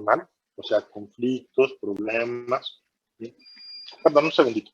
personal, o sea, conflictos, problemas. ¿Sí? Perdón, un segundito.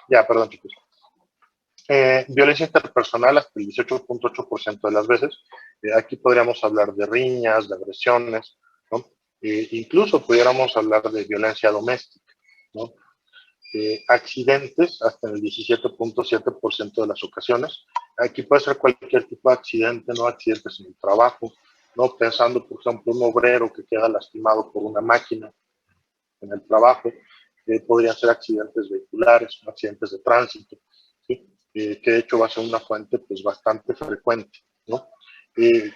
Ya, perdón, chicos. Violencia interpersonal hasta el 18.8% de las veces. Aquí podríamos hablar de riñas, de agresiones, ¿no? Incluso pudiéramos hablar de violencia doméstica, ¿no? Accidentes hasta en el 17.7% de las ocasiones. Aquí puede ser cualquier tipo de accidente, no accidentes en el trabajo, no pensando, por ejemplo, un obrero que queda lastimado por una máquina en el trabajo, podrían ser accidentes vehiculares, accidentes de tránsito, ¿sí? Que de hecho va a ser una fuente pues bastante frecuente, ¿no?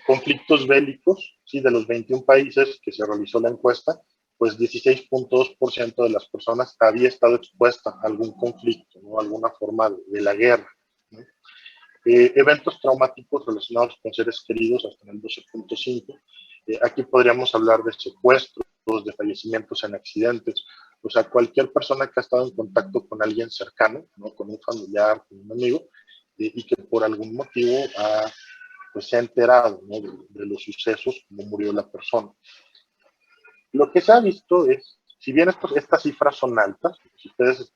Conflictos bélicos, ¿sí? De los 21 países que se realizó la encuesta, pues 16.2% de las personas había estado expuesta a algún conflicto, ¿no? Alguna forma de la guerra, ¿no? Eventos traumáticos relacionados con seres queridos hasta en el 12.5%. Aquí podríamos hablar de secuestros, de fallecimientos en accidentes, o sea, cualquier persona que ha estado en contacto con alguien cercano, ¿no? Con un familiar, con un amigo, y que por algún motivo pues, se ha enterado, ¿no? de los sucesos, cómo murió la persona. Lo que se ha visto es, si bien estas cifras son altas, si ustedes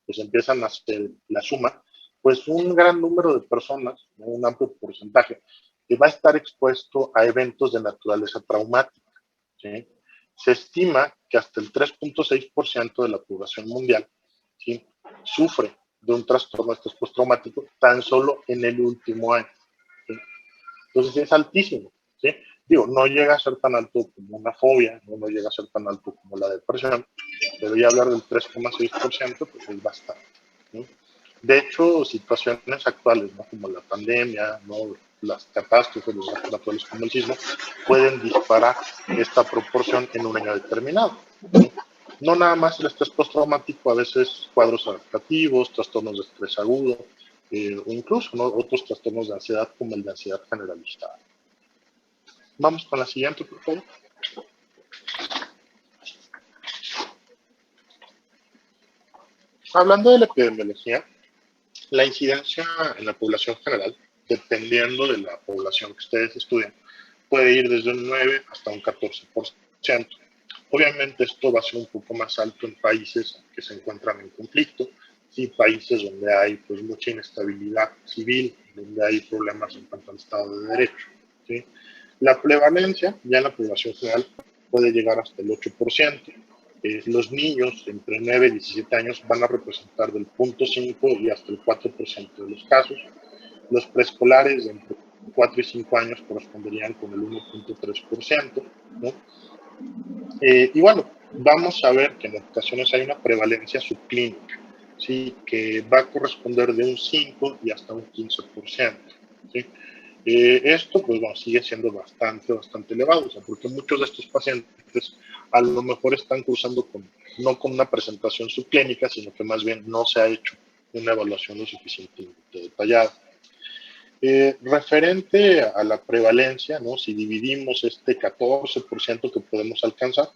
pues, empiezan a hacer la suma, pues un gran número de personas, ¿no? Un amplio porcentaje, que va a estar expuesto a eventos de naturaleza traumática, ¿sí? Se estima que hasta el 3.6% de la población mundial, ¿sí? Sufre de un trastorno de estrés postraumático tan solo en el último año, ¿sí? Entonces es altísimo, ¿sí? Digo, no llega a ser tan alto como una fobia, no llega a ser tan alto como la depresión, pero ya hablar del 3.6% pues es bastante, ¿sí? De hecho, situaciones actuales, ¿no? Como la pandemia, ¿no? Las catástrofes, los desastres naturales como el sismo, pueden disparar esta proporción en un año determinado, ¿sí? No nada más el estrés postraumático, a veces cuadros adaptativos, trastornos de estrés agudo, o incluso, ¿no? Otros trastornos de ansiedad como el de ansiedad generalizada. Vamos con la siguiente, por favor. Hablando de la epidemiología, la incidencia en la población general, dependiendo de la población que ustedes estudian, puede ir desde un 9 hasta un 14%. Obviamente esto va a ser un poco más alto en países que se encuentran en conflicto, sí, países donde hay pues, mucha inestabilidad civil, donde hay problemas en cuanto al Estado de Derecho, ¿sí? La prevalencia ya en la población general puede llegar hasta el 8%. Los niños entre 9 y 17 años van a representar del 0.5 y hasta el 4% de los casos. Los preescolares de entre 4 y 5 años corresponderían con el 1.3%, ¿no? Y bueno, vamos a ver que en ocasiones hay una prevalencia subclínica, ¿sí? Que va a corresponder de un 5 y hasta un 15%, ¿sí? Esto, pues bueno, sigue siendo bastante elevado, o sea, porque muchos de estos pacientes a lo mejor están cursando no con una presentación subclínica, sino que más bien no se ha hecho una evaluación lo suficientemente detallada. Referente a la prevalencia, ¿no? Si dividimos este 14% que podemos alcanzar,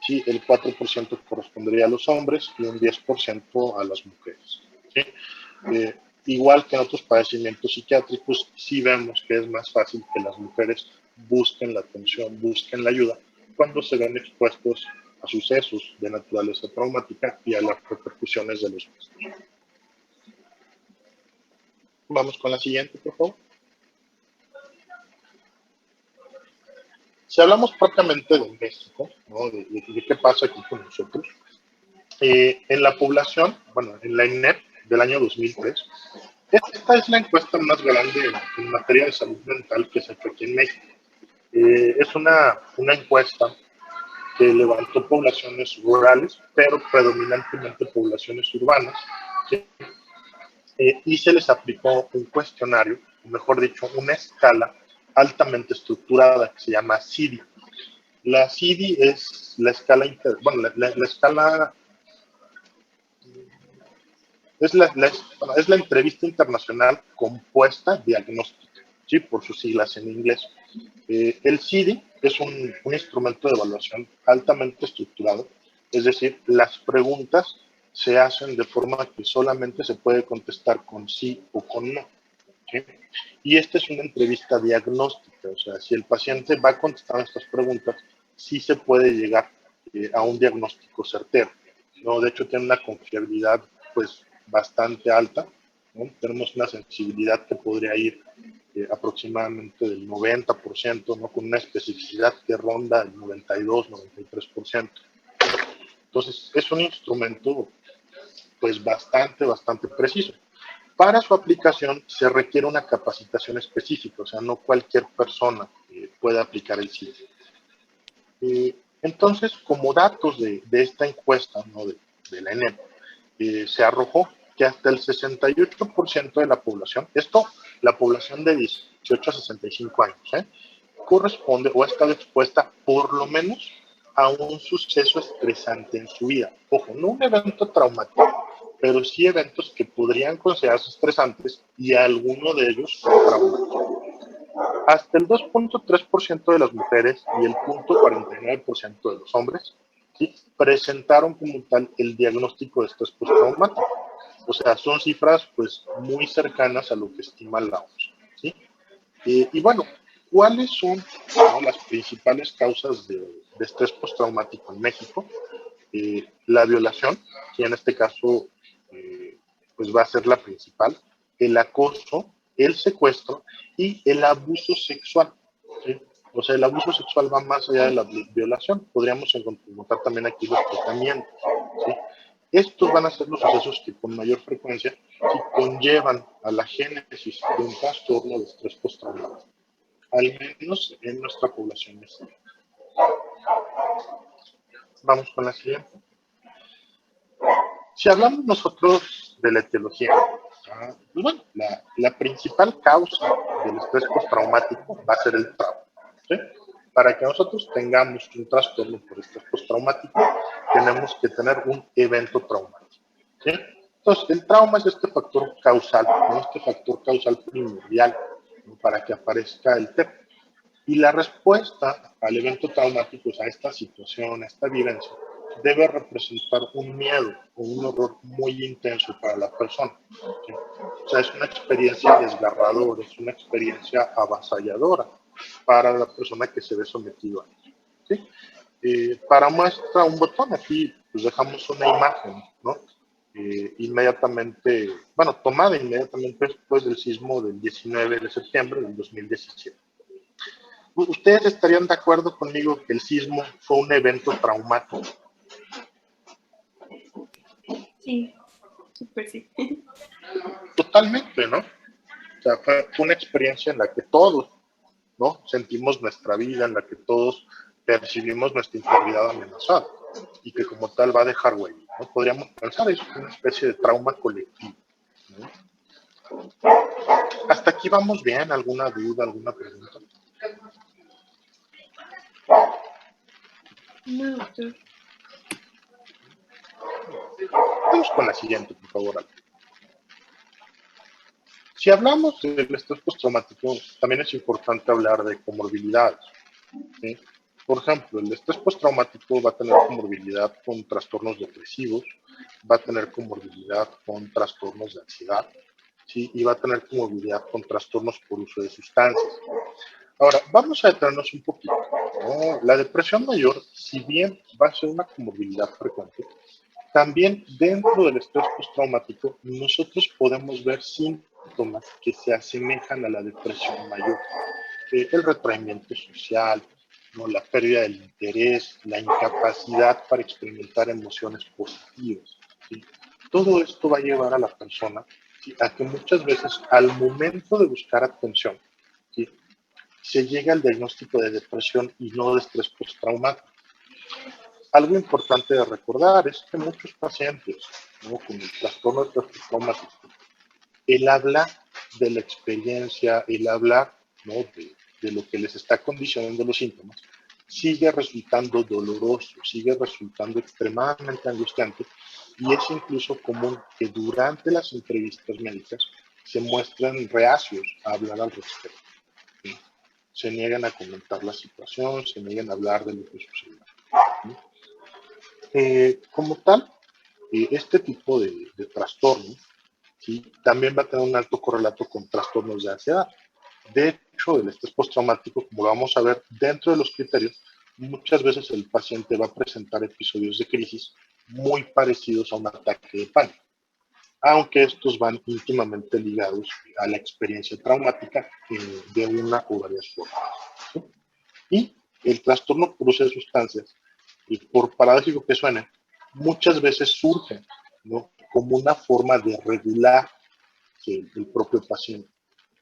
sí, el 4% correspondería a los hombres y un 10% a las mujeres, ¿sí? Igual que en otros padecimientos psiquiátricos, sí vemos que es más fácil que las mujeres busquen la atención, busquen la ayuda cuando se ven expuestos a sucesos de naturaleza traumática y a las repercusiones de los mismos. Vamos con la siguiente, por favor. Si hablamos propiamente de México, ¿no? de qué pasa aquí con nosotros, en la población, bueno, en la INEP del año 2003, esta es la encuesta más grande en materia de salud mental que se ha hecho aquí en México. Es una encuesta que levantó poblaciones rurales, pero predominantemente poblaciones urbanas, ¿sí? Y se les aplicó un cuestionario, o mejor dicho, una escala altamente estructurada que se llama CIDI. La CIDI es la escala, bueno, la escala es la entrevista internacional compuesta diagnóstica, ¿sí? Por sus siglas en inglés. El CIDI es un instrumento de evaluación altamente estructurado, es decir, las preguntas se hacen de forma que solamente se puede contestar con sí o con no, ¿sí? Y esta es una entrevista diagnóstica, o sea, si el paciente va contestando estas preguntas, sí se puede llegar a un diagnóstico certero, ¿no? De hecho, tiene una confiabilidad, pues, bastante alta, ¿no? Tenemos una sensibilidad que podría ir aproximadamente del 90%, ¿no? Con una especificidad que ronda el 92-93%. Entonces, es un instrumento, pues, bastante preciso. Para su aplicación se requiere una capacitación específica, o sea, no cualquier persona puede aplicar el CIDI. Entonces, como datos de esta encuesta, ¿no? de la ENEP, se arrojó que hasta el 68% de la población, la población de 18 a 65 años, corresponde o ha estado expuesta por lo menos a un suceso estresante en su vida. Ojo, no un evento traumático, pero sí eventos que podrían considerarse estresantes y alguno de ellos traumático. Hasta el 2.3% de las mujeres y el 0.49% de los hombres, ¿sí? Presentaron como tal el diagnóstico de estrés postraumático. O sea, son cifras pues muy cercanas a lo que estima la OMS, ¿sí? Y bueno, ¿cuáles son, ¿no? las principales causas de estrés postraumático en México? La violación, que en este caso pues va a ser la principal, el acoso, el secuestro y el abuso sexual, ¿sí? O sea, el abuso sexual va más allá de la violación. Podríamos encontrar también aquí los tratamientos, ¿sí? Estos van a ser los sucesos que con mayor frecuencia sí conllevan a la génesis de un trastorno de estrés postraumático, al menos en nuestra población mexicana. Vamos con la siguiente. Si hablamos nosotros de la etiología, pues bueno, la principal causa del estrés postraumático va a ser el trauma, ¿sí? Para que nosotros tengamos un trastorno por estrés postraumático, tenemos que tener un evento traumático, ¿sí? Entonces, el trauma es este factor causal, ¿no? Este factor causal primordial, ¿no? Para que aparezca el TEP. Y la respuesta al evento traumático, o sea, a esta situación, a esta vivencia, debe representar un miedo o un horror muy intenso para la persona, ¿sí? O sea, es una experiencia desgarradora, es una experiencia avasalladora para la persona que se ve sometido a ello, ¿sí? Para muestra un botón, aquí pues dejamos una imagen, ¿no? Inmediatamente, bueno, tomada inmediatamente después del sismo del 19 de septiembre del 2017. ¿Ustedes estarían de acuerdo conmigo que el sismo fue un evento traumático? Sí, súper sí. Totalmente, ¿no? O sea, fue una experiencia en la que todos, ¿no? Sentimos nuestra vida, en la que todos percibimos nuestra integridad amenazada y que como tal va a dejar huella, ¿no? Podríamos pensar, es una especie de trauma colectivo, ¿no? ¿Hasta aquí vamos bien? ¿Alguna duda, alguna pregunta? No, doctor. Vamos con la siguiente, por favor. Si hablamos del estrés postraumático, también es importante hablar de comorbilidades, ¿sí? Por ejemplo, el estrés postraumático va a tener comorbilidad con trastornos depresivos, va a tener comorbilidad con trastornos de ansiedad, ¿sí? Y va a tener comorbilidad con trastornos por uso de sustancias. Ahora, vamos a detenernos un poquito, ¿no? La depresión mayor, si bien va a ser una comorbilidad frecuente, también dentro del estrés postraumático nosotros podemos ver síntomas que se asemejan a la depresión mayor. El retraimiento social, ¿no? La pérdida del interés, la incapacidad para experimentar emociones positivas. ¿Sí? Todo esto va a llevar a la persona, ¿sí?, a que muchas veces al momento de buscar atención, ¿sí?, se llega al diagnóstico de depresión y no de estrés postraumático. Algo importante de recordar es que muchos pacientes, ¿no?, con el trastorno de estrés postraumático, el hablar de la experiencia, el hablar, ¿no?, de lo que les está condicionando los síntomas, sigue resultando doloroso, sigue resultando extremadamente angustiante, y es incluso común que durante las entrevistas médicas se muestren reacios a hablar al respecto. ¿Sí? Se niegan a comentar la situación, se niegan a hablar de lo que sucedió. ¿Sí? Como tal, este tipo de trastorno, ¿sí?, también va a tener un alto correlato con trastornos de ansiedad. De hecho, el estrés postraumático, como lo vamos a ver dentro de los criterios, muchas veces el paciente va a presentar episodios de crisis muy parecidos a un ataque de pánico, aunque estos van íntimamente ligados a la experiencia traumática de una o varias formas. ¿Sí? Y el trastorno por uso de sustancias, y por paradójico que suene, muchas veces surge, ¿no?, como una forma de regular el propio paciente.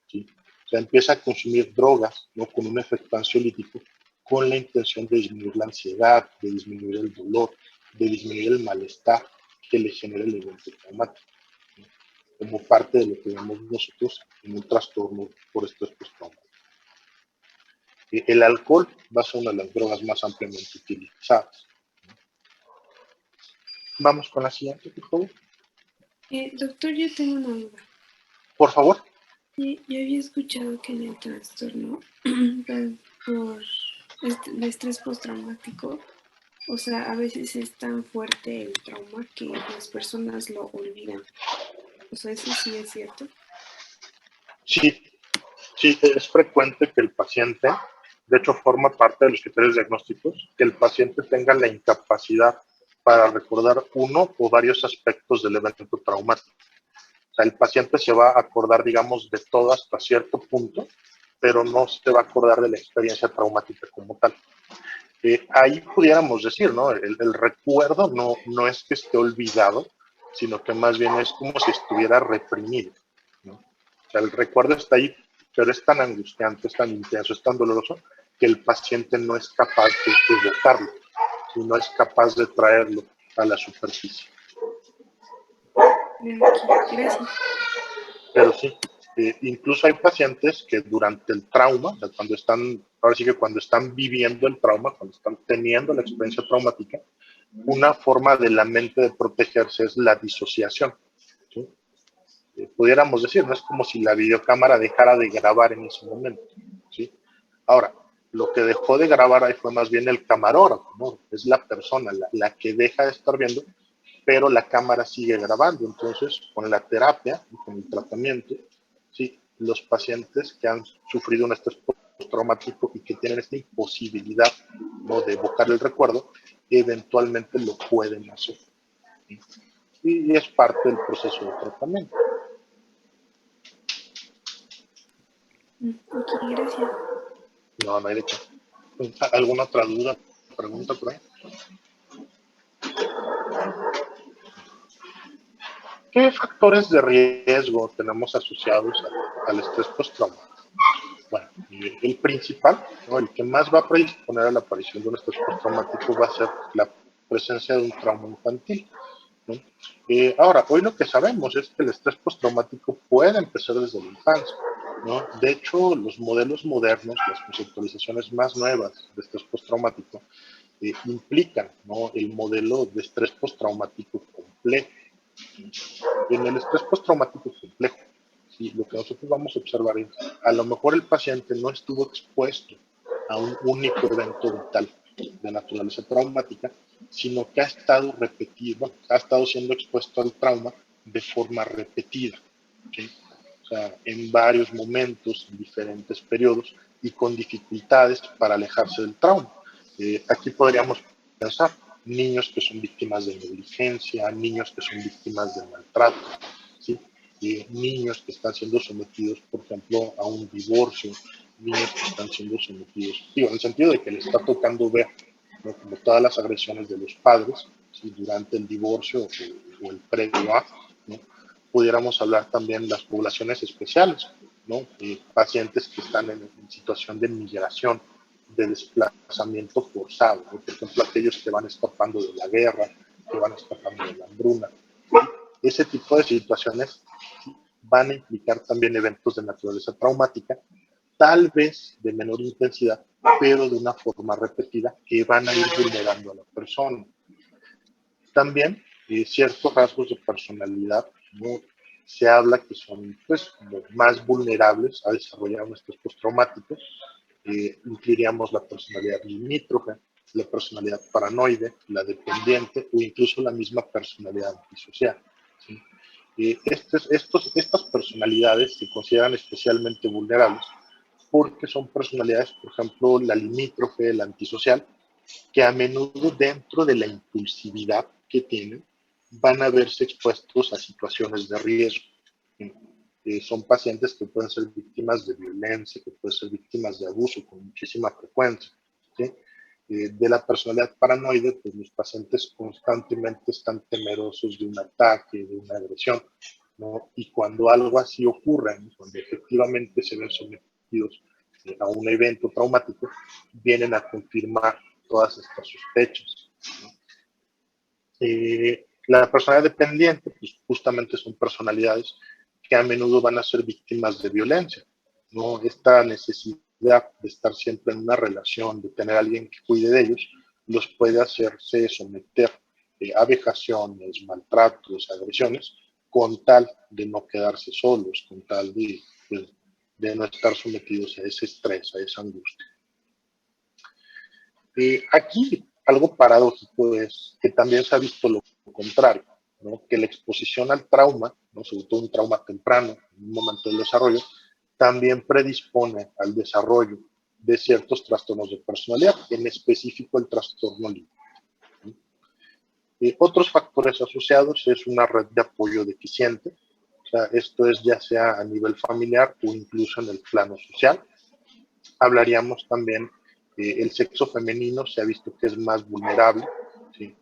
¿Sí? O sea, empieza a consumir drogas, ¿no?, con un efecto ansiolítico, con la intención de disminuir la ansiedad, de disminuir el dolor, de disminuir el malestar que le genera el evento traumático, ¿no?, como parte de lo que vemos nosotros en un trastorno por estrés postraumático. El alcohol va a ser una de las drogas más ampliamente utilizadas. Vamos con la siguiente, por favor. Doctor, yo tengo una duda. Por favor. Sí, yo había escuchado que en el trastorno por de estrés postraumático, o sea, a veces es tan fuerte el trauma que las personas lo olvidan. O sea, eso sí es cierto. Sí, sí, es frecuente que el paciente, de hecho forma parte de los criterios diagnósticos, que el paciente tenga la incapacidad para recordar uno o varios aspectos del evento traumático. O sea, el paciente se va a acordar, digamos, de todo hasta cierto punto, pero no se va a acordar de la experiencia traumática como tal. Ahí pudiéramos decir, ¿no? El recuerdo no es que esté olvidado, sino que más bien es como si estuviera reprimido, ¿no? O sea, el recuerdo está ahí, pero es tan angustiante, es tan intenso, es tan doloroso, que el paciente no es capaz de evocarlo, y no es capaz de traerlo a la superficie. Gracias. Pero sí, incluso hay pacientes que durante el trauma, o sea, cuando están, ahora sí que cuando están viviendo el trauma, cuando están teniendo la experiencia traumática, una forma de la mente de protegerse es la disociación. ¿Sí? Pudiéramos decir, no es como si la videocámara dejara de grabar en ese momento. ¿Sí? Ahora, lo que dejó de grabar ahí fue más bien el camarógrafo, ¿no? Es la persona la que deja de estar viendo, pero la cámara sigue grabando. Entonces, con la terapia, con el tratamiento, ¿sí?, los pacientes que han sufrido un estrés postraumático y que tienen esta imposibilidad, ¿no?, de evocar el recuerdo, eventualmente lo pueden hacer. ¿Sí? Y es parte del proceso de tratamiento. Ok, gracias. No, no hay de qué. ¿Alguna otra duda, pregunta por ahí? ¿Qué factores de riesgo tenemos asociados al estrés postraumático? Bueno, el principal, ¿no?, el que más va a predisponer a la aparición de un estrés postraumático va a ser la presencia de un trauma infantil, ¿no? Ahora, hoy lo que sabemos es que el estrés postraumático puede empezar desde la infancia, ¿no? De hecho, los modelos modernos, las conceptualizaciones más nuevas de estrés postraumático, implican, ¿no?, el modelo de estrés postraumático complejo. En el estrés postraumático complejo, ¿sí?, lo que nosotros vamos a observar es, a lo mejor el paciente no estuvo expuesto a un único evento vital de naturaleza traumática, sino que ha estado repetido, ha estado siendo expuesto al trauma de forma repetida. ¿Sí? O sea, en varios momentos, en diferentes periodos y con dificultades para alejarse del trauma. Aquí podríamos pensar niños que son víctimas de negligencia, niños que son víctimas de maltrato, ¿sí? Niños que están siendo sometidos, por ejemplo, a un divorcio, niños que están siendo sometidos, digo, en el sentido de que les está tocando ver, ¿no?, como todas las agresiones de los padres, ¿sí?, durante el divorcio o el previo a, ¿no? Pudiéramos hablar también de las poblaciones especiales, ¿no? Pacientes que están en situación de migración, de desplazamiento forzado, ¿no? Por ejemplo, aquellos que van escapando de la guerra, que van escapando de la hambruna. ¿Sí? Ese tipo de situaciones van a implicar también eventos de naturaleza traumática, tal vez de menor intensidad, pero de una forma repetida, que van a ir vulnerando a la persona. También ciertos rasgos de personalidad, ¿no?, se habla que son, pues, más vulnerables a desarrollar un estrés postraumático. Incluiríamos la personalidad limítrofe, la personalidad paranoide, la dependiente o incluso la misma personalidad antisocial, ¿sí? Estas personalidades se consideran especialmente vulnerables porque son personalidades, por ejemplo, la limítrofe, la antisocial, que a menudo dentro de la impulsividad que tienen van a verse expuestos a situaciones de riesgo. Son pacientes que pueden ser víctimas de violencia, que pueden ser víctimas de abuso con muchísima frecuencia, ¿sí? De la personalidad paranoide, pues los pacientes constantemente están temerosos de un ataque, de una agresión, ¿no? Y cuando algo así ocurre, ¿no?, cuando efectivamente se ven sometidos a un evento traumático, vienen a confirmar todas estas sospechas, ¿no? La personalidad dependiente, pues justamente son personalidades que a menudo van a ser víctimas de violencia, ¿no? Esta necesidad de estar siempre en una relación, de tener a alguien que cuide de ellos, los puede hacerse someter a vejaciones, maltratos, agresiones, con tal de no quedarse solos, con tal de no estar sometidos a ese estrés, a esa angustia. Aquí algo paradójico es que también se ha visto lo contrario, ¿no?, que la exposición al trauma, ¿no?, sobre todo un trauma temprano, en un momento del desarrollo, también predispone al desarrollo de ciertos trastornos de personalidad, en específico el trastorno límite. Otros factores asociados es una red de apoyo deficiente, o sea, esto es ya sea a nivel familiar o incluso en el plano social. Hablaríamos también, el sexo femenino se ha visto que es más vulnerable, ¿sí?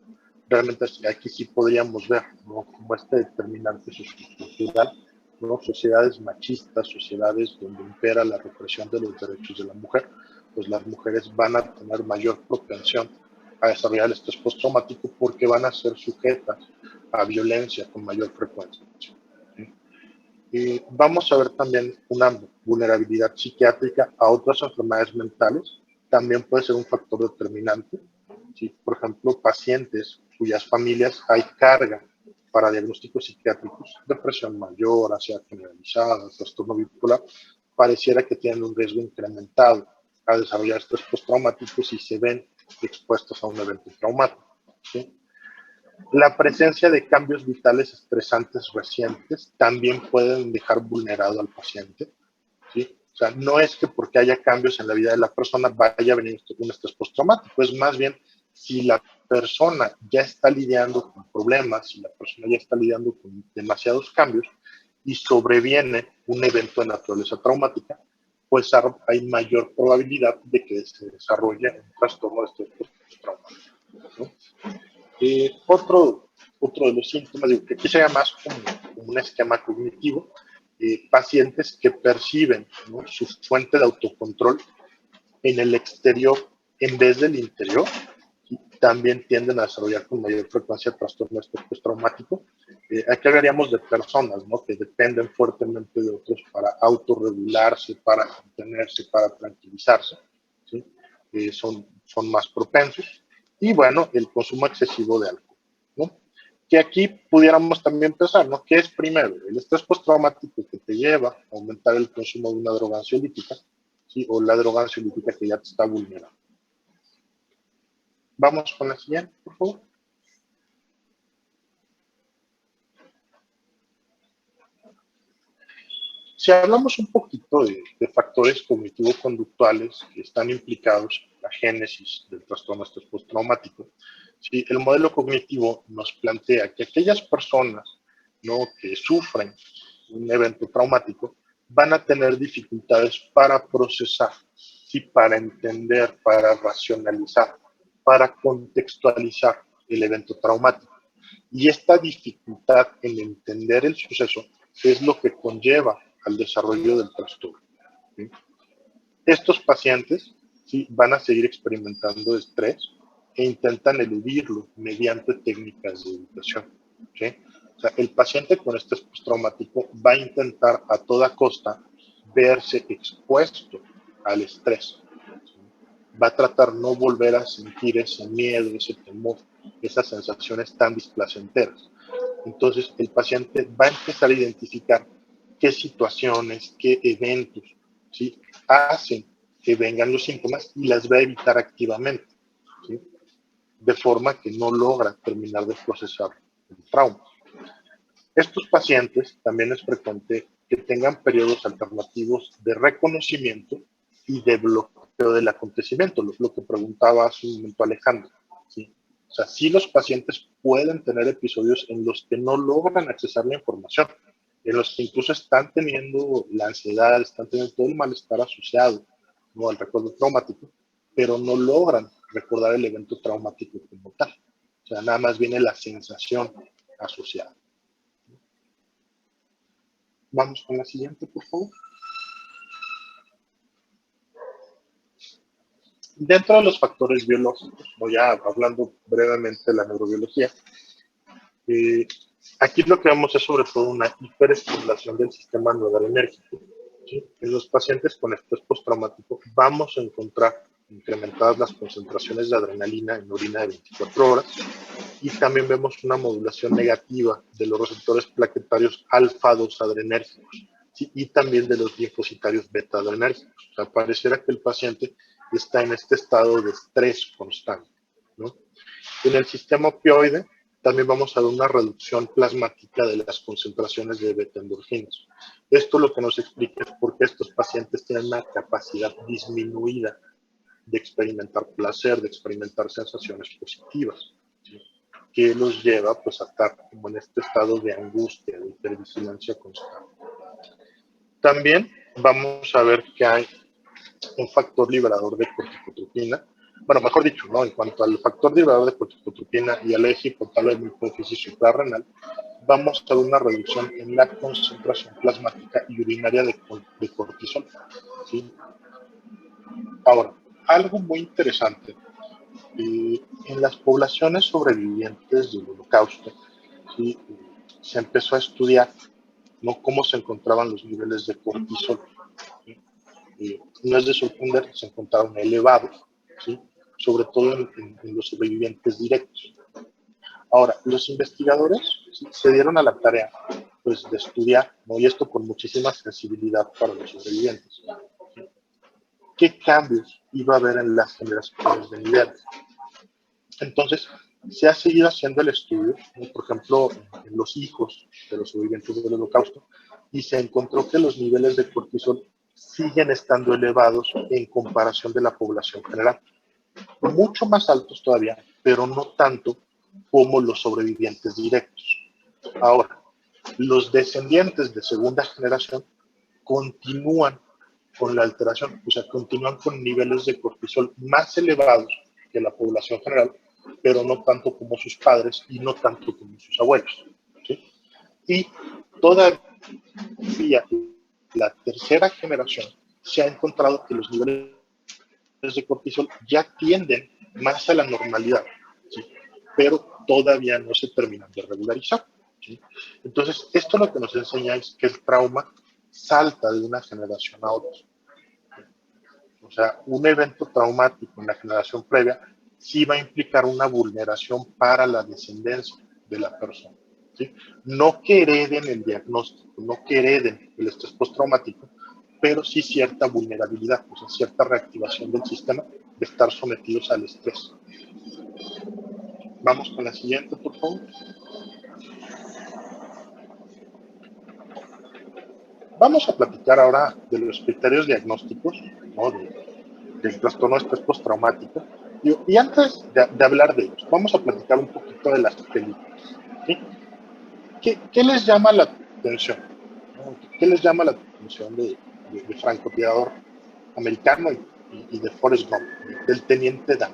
Realmente aquí sí podríamos ver, ¿no?, como este determinante sociocultural, ¿no?, sociedades machistas, sociedades donde impera la represión de los derechos de la mujer, pues las mujeres van a tener mayor propensión a desarrollar el estrés postraumático porque van a ser sujetas a violencia con mayor frecuencia, ¿sí? Vamos a ver también una vulnerabilidad psiquiátrica a otras enfermedades mentales, también puede ser un factor determinante. ¿Sí? Por ejemplo, pacientes cuyas familias hay carga para diagnósticos psiquiátricos, depresión mayor, ansiedad generalizada, trastorno bipolar, pareciera que tienen un riesgo incrementado a desarrollar estrés postraumático si se ven expuestos a un evento traumático, ¿sí? La presencia de cambios vitales estresantes recientes también pueden dejar vulnerado al paciente, ¿sí? O sea, no es que porque haya cambios en la vida de la persona vaya a venir un estrés postraumático, es más bien si la persona ya está lidiando con problemas, si la persona ya está lidiando con demasiados cambios y sobreviene un evento de naturaleza traumática, pues hay mayor probabilidad de que se desarrolle un trastorno de estrés postraumático, ¿no? Otro de los síntomas, digo, que aquí sería más como un esquema cognitivo, pacientes que perciben, ¿no?, su fuente de autocontrol en el exterior en vez del interior, y también tienden a desarrollar con mayor frecuencia trastornos postraumáticos. Aquí hablaríamos de personas, ¿no?, que dependen fuertemente de otros para autorregularse, para contenerse, para tranquilizarse, ¿sí? Son más propensos. Y bueno, el consumo excesivo de alcohol, ¿no? Que aquí pudiéramos también pensar, ¿no?, ¿qué es primero? El estrés postraumático que te lleva a aumentar el consumo de una droga ansiolítica, ¿sí?, o la droga ansiolítica que ya te está vulnerando. Vamos con la siguiente, por favor. Si hablamos un poquito de factores cognitivo-conductuales que están implicados en la génesis del trastorno estrés postraumático, ¿sí? El modelo cognitivo nos plantea que aquellas personas, ¿no?, que sufren un evento traumático van a tener dificultades para procesar, ¿sí?, para entender, para racionalizar, para contextualizar el evento traumático. Y esta dificultad en entender el suceso es lo que conlleva al desarrollo del trastorno, ¿sí? Estos pacientes, ¿sí?, van a seguir experimentando estrés e intentan eludirlo mediante técnicas de evitación, ¿sí? O sea, el paciente con estrés postraumático va a intentar a toda costa verse expuesto al estrés, ¿sí? Va a tratar no volver a sentir ese miedo, ese temor, esas sensaciones tan displacenteras. Entonces, el paciente va a empezar a identificar qué situaciones, qué eventos, ¿sí?, hacen que vengan los síntomas y las va a evitar activamente, ¿sí?, de forma que no logra terminar de procesar el trauma. Estos pacientes también es frecuente que tengan periodos alternativos de reconocimiento y de bloqueo del acontecimiento, lo que preguntaba hace un momento Alejandro, ¿sí? O sea, sí los pacientes pueden tener episodios en los que no logran accesar la información, en los que incluso están teniendo la ansiedad, están teniendo todo el malestar asociado, ¿no?, al recuerdo traumático, pero no logran recordar el evento traumático como tal. O sea, nada más viene la sensación asociada. Vamos con la siguiente, por favor. Dentro de los factores biológicos, voy ya hablando brevemente de la neurobiología, aquí lo que vemos es sobre todo una hiperestimulación del sistema noradrenérgico, ¿sí? En los pacientes con estrés postraumático vamos a encontrar incrementadas las concentraciones de adrenalina en orina de 24 horas y también vemos una modulación negativa de los receptores plaquetarios alfa-2 adrenérgicos, ¿sí?, y también de los linfocitarios beta-adrenérgicos. O sea, pareciera que el paciente está en este estado de estrés constante, ¿no? En el sistema opioide también vamos a ver una reducción plasmática de las concentraciones de beta-endorfinas. Esto lo que nos explica es por qué estos pacientes tienen una capacidad disminuida de experimentar placer, de experimentar sensaciones positivas, ¿sí?, que los lleva pues a estar como en este estado de angustia, de hipervigilancia constante. También vamos a ver que hay un factor liberador de corticotropina. Bueno, mejor dicho, ¿no?, en cuanto al factor liberador de corticotropina y al eje hipotálamo hipófisis suprarrenal, vamos a ver una reducción en la concentración plasmática y urinaria de cortisol, ¿sí? Ahora, algo muy interesante, en las poblaciones sobrevivientes del Holocausto, ¿sí?, se empezó a estudiar, ¿no?, cómo se encontraban los niveles de cortisol, ¿sí? No es de sorprender, se encontraron elevados, ¿sí?, sobre todo en los sobrevivientes directos. Ahora, los investigadores, ¿sí?, se dieron a la tarea pues, de estudiar, ¿no?, y esto con muchísima sensibilidad para los sobrevivientes, ¿sí?, qué cambios iba a haber en las generaciones venideras. Entonces, se ha seguido haciendo el estudio, ¿no?, por ejemplo, en los hijos de los sobrevivientes del Holocausto, y se encontró que los niveles de cortisol siguen estando elevados en comparación de la población general. Mucho más altos todavía, pero no tanto como los sobrevivientes directos. Ahora, los descendientes de segunda generación continúan con la alteración, o sea, continúan con niveles de cortisol más elevados que la población general, pero no tanto como sus padres y no tanto como sus abuelos, ¿sí? Y todavía la tercera generación se ha encontrado que los niveles de cortisol ya tienden más a la normalidad, ¿sí?, pero todavía no se terminan de regularizar, ¿sí? Entonces, esto lo que nos enseña es que el trauma salta de una generación a otra. O sea, un evento traumático en la generación previa sí va a implicar una vulneración para la descendencia de la persona, ¿sí? No que hereden el diagnóstico, no que hereden el estrés postraumático, pero sí cierta vulnerabilidad, o sea, cierta reactivación del sistema de estar sometidos al estrés. Vamos con la siguiente, por favor. Vamos a platicar ahora de los criterios diagnósticos, ¿no? Del trastorno de estrés postraumático. Y antes de hablar de ellos, vamos a platicar un poquito de las películas. ¿Sí? ¿Qué les llama la atención? ¿No? ¿Qué les llama la atención de francotirador americano y de Forrest Gump, del teniente Dan?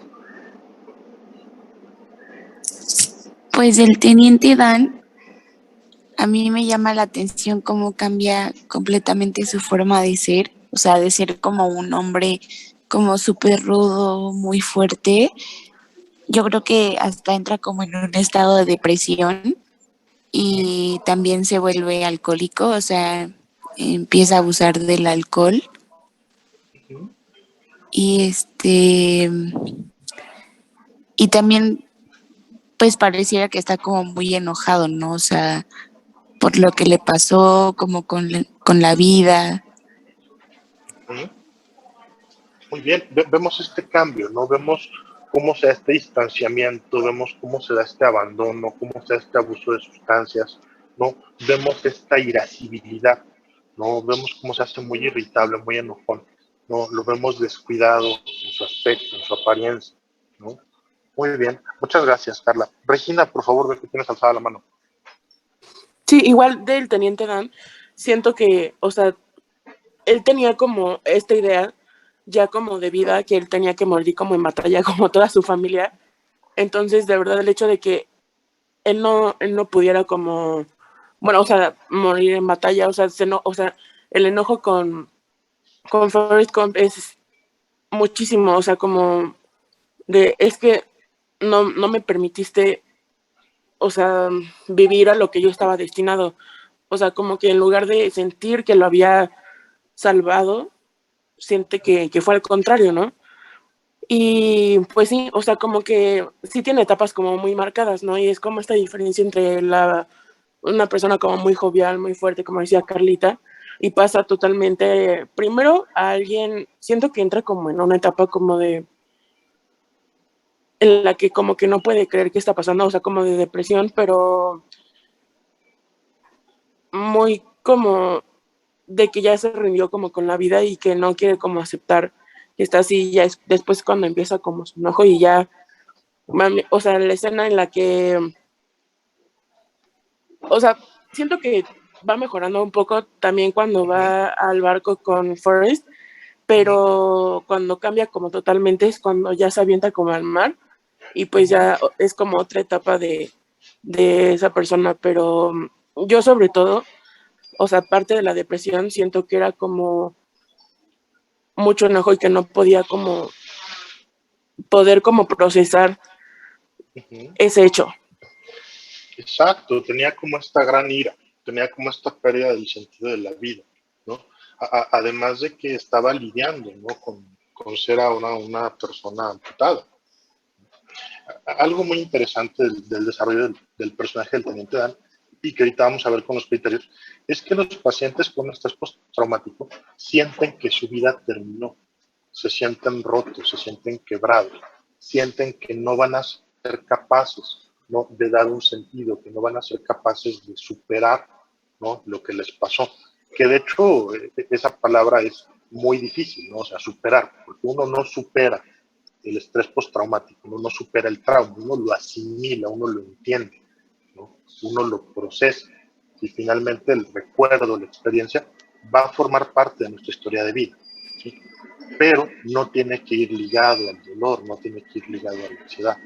Pues el teniente Dan, a mí me llama la atención cómo cambia completamente su forma de ser, o sea, de ser como un hombre como súper rudo, muy fuerte. Yo creo que hasta entra como en un estado de depresión y también se vuelve alcohólico, o sea, empieza a abusar del alcohol y y también pues pareciera que está como muy enojado, ¿no? O sea, por lo que le pasó, como con la vida. Muy bien, vemos este cambio, ¿no? Vemos cómo se da este distanciamiento, vemos cómo se da este abandono, cómo se da este abuso de sustancias, ¿no? Vemos esta irascibilidad, ¿no? Vemos cómo se hace muy irritable, muy enojón, ¿no? Lo vemos descuidado en su aspecto, en su apariencia, ¿no? Muy bien, muchas gracias, Carla. Regina, por favor, ve que tienes alzada la mano. Sí, igual del teniente Dan, siento que, o sea, él tenía como esta idea ya como de vida que él tenía que morir como en batalla como toda su familia. Entonces, de verdad, el hecho de que él no pudiera como, bueno, o sea, morir en batalla, o sea, o sea, el enojo con Forrest Gump es muchísimo, o sea, como es que no me permitiste, o sea, vivir a lo que yo estaba destinado. O sea, como que en lugar de sentir que lo había salvado, siente que fue al contrario, ¿no? Y pues sí, o sea, como que sí tiene etapas como muy marcadas, ¿no? Y es como esta diferencia entre una persona como muy jovial, muy fuerte, como decía Carlita, y pasa totalmente, primero a alguien, siento que entra como en una etapa como en la que como que no puede creer qué está pasando, o sea, como de depresión, pero muy como de que ya se rindió como con la vida y que no quiere como aceptar que está así, ya es después cuando empieza como su enojo y ya, o sea, la escena en la que, o sea, siento que va mejorando un poco también cuando va al barco con Forrest, pero cuando cambia como totalmente es cuando ya se avienta como al mar y pues ya es como otra etapa de esa persona, pero yo sobre todo, o sea, parte de la depresión siento que era como mucho enojo y que no podía como poder como procesar ese hecho. Exacto, tenía como esta gran ira, tenía como esta pérdida del sentido de la vida, ¿no? Además de que estaba lidiando, ¿no? Con ser ahora una persona amputada. Algo muy interesante del desarrollo del personaje del Teniente Dan, y que ahorita vamos a ver con los criterios, es que los pacientes con estrés postraumático sienten que su vida terminó, se sienten rotos, se sienten quebrados, sienten que no van a ser capaces, ¿no? De dar un sentido, que no van a ser capaces de superar, ¿no? Lo que les pasó. Que de hecho esa palabra es muy difícil, ¿no? O sea, superar, porque uno no supera el estrés postraumático, uno no supera el trauma, uno lo asimila, uno lo entiende, ¿no? Uno lo procesa y finalmente el recuerdo, la experiencia va a formar parte de nuestra historia de vida, ¿sí? Pero no tiene que ir ligado al dolor, no tiene que ir ligado a la ansiedad.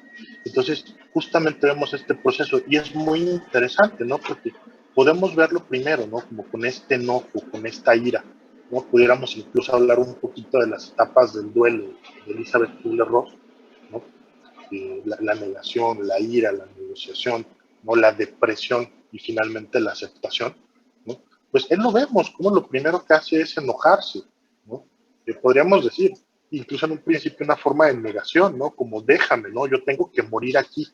Entonces, justamente vemos este proceso y es muy interesante, ¿no? Porque podemos verlo primero, ¿no? Como con este enojo, con esta ira, ¿no? Pudiéramos incluso hablar un poquito de las etapas del duelo de Elizabeth Kubler-Ross, ¿no? La negación, la ira, la negociación, ¿no? La depresión y finalmente la aceptación, ¿no? Pues él lo vemos como lo primero que hace es enojarse, ¿no? Podríamos decir, incluso en un principio una forma de negación, ¿no? Como déjame, ¿no? Yo tengo que morir aquí,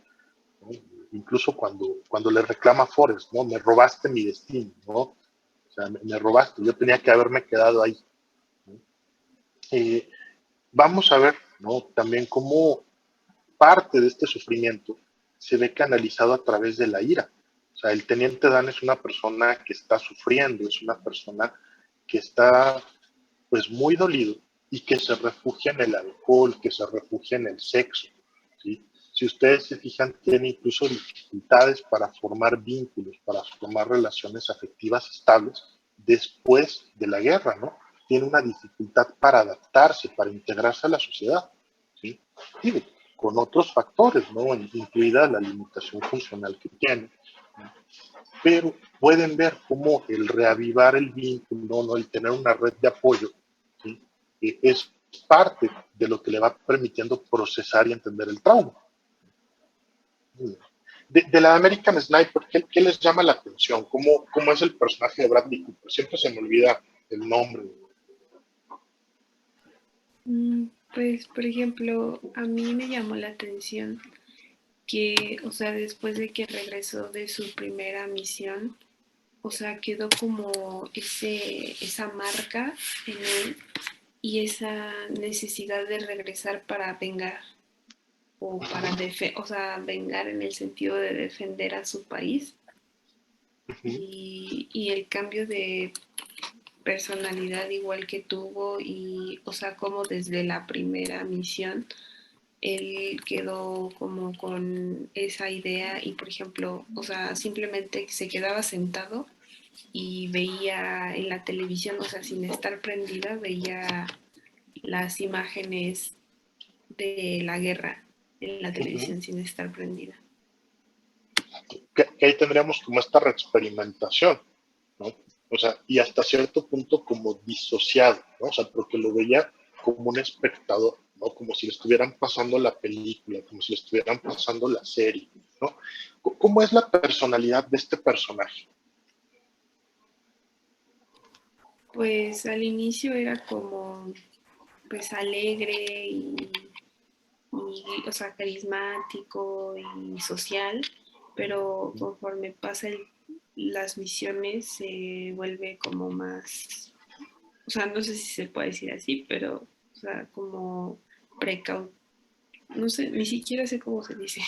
¿no? Incluso cuando le reclama a Forrest, ¿no? Me robaste mi destino, ¿no? O sea, me robaste, yo tenía que haberme quedado ahí, ¿no? Vamos a ver, ¿no? También cómo parte de este sufrimiento se ve canalizado a través de la ira. O sea, el teniente Dan es una persona que está sufriendo, es una persona que está pues muy dolido y que se refugia en el alcohol, que se refugia en el sexo, ¿sí? Si ustedes se fijan, tiene incluso dificultades para formar vínculos, para formar relaciones afectivas estables después de la guerra, ¿no? Tiene una dificultad para adaptarse, para integrarse a la sociedad, ¿sí? Digo, con otros factores, ¿no? Incluida la limitación funcional que tiene, ¿no? Pero pueden ver cómo el reavivar el vínculo, ¿no? El tener una red de apoyo, ¿sí? Es parte de lo que le va permitiendo procesar y entender el trauma. De la American Sniper, ¿qué les llama la atención? ¿Cómo es el personaje de Bradley Cooper? Siempre se me olvida el nombre. Pues, por ejemplo, a mí me llamó la atención que, o sea, después de que regresó de su primera misión, o sea, quedó como esa marca en él y esa necesidad de regresar para vengar o para o sea, vengar en el sentido de defender a su país y el cambio de personalidad igual que tuvo y, o sea, como desde la primera misión él quedó como con esa idea y, por ejemplo, o sea, simplemente se quedaba sentado y veía en la televisión, o sea, sin estar prendida, veía las imágenes de la guerra en la televisión sin estar prendida. Que ahí tendríamos como esta reexperimentación, ¿no? O sea, y hasta cierto punto como disociado, ¿no? O sea, porque lo veía como un espectador, ¿no? Como si le estuvieran pasando la película, como si le estuvieran pasando la serie, ¿no? ¿Cómo es la personalidad de este personaje? Pues al inicio era como, pues alegre o sea, carismático y social, pero conforme pasan las misiones se vuelve como más, o sea, no sé si se puede decir así, pero, o sea, como precau, no sé, ni siquiera sé cómo se dice.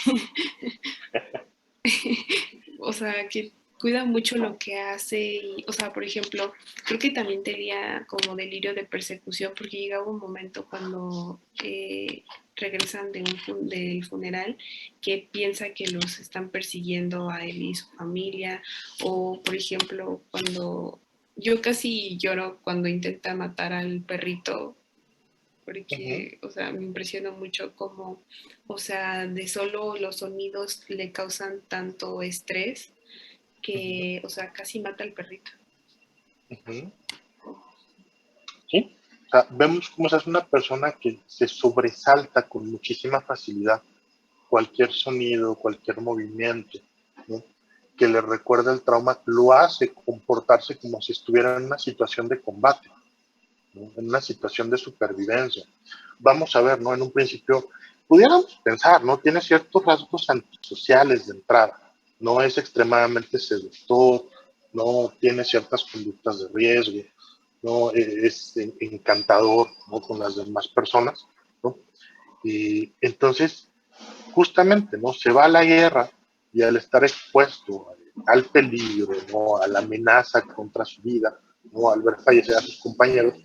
O sea, que cuida mucho lo que hace y, o sea, por ejemplo, creo que también tenía como delirio de persecución porque llegaba un momento cuando regresan del funeral que piensa que los están persiguiendo a él y su familia o, por ejemplo, cuando yo casi lloro cuando intenta matar al perrito porque, o sea, me impresionó mucho cómo, o sea, de solo los sonidos le causan tanto estrés que, o sea, casi mata al perrito. ¿Sí? O sea, vemos cómo es una persona que se sobresalta con muchísima facilidad cualquier sonido, cualquier movimiento, ¿no? Que le recuerda el trauma, lo hace comportarse como si estuviera en una situación de combate, ¿no? En una situación de supervivencia. Vamos a ver, ¿no? En un principio, pudiéramos pensar, ¿no? Tiene ciertos rasgos antisociales de entrada, no es extremadamente seductor, no tiene ciertas conductas de riesgo, no es encantador, ¿no? Con las demás personas, ¿no? Y entonces, justamente, ¿no? Se va a la guerra y al estar expuesto al peligro, ¿no? A la amenaza contra su vida, ¿no? Al ver fallecer a sus compañeros,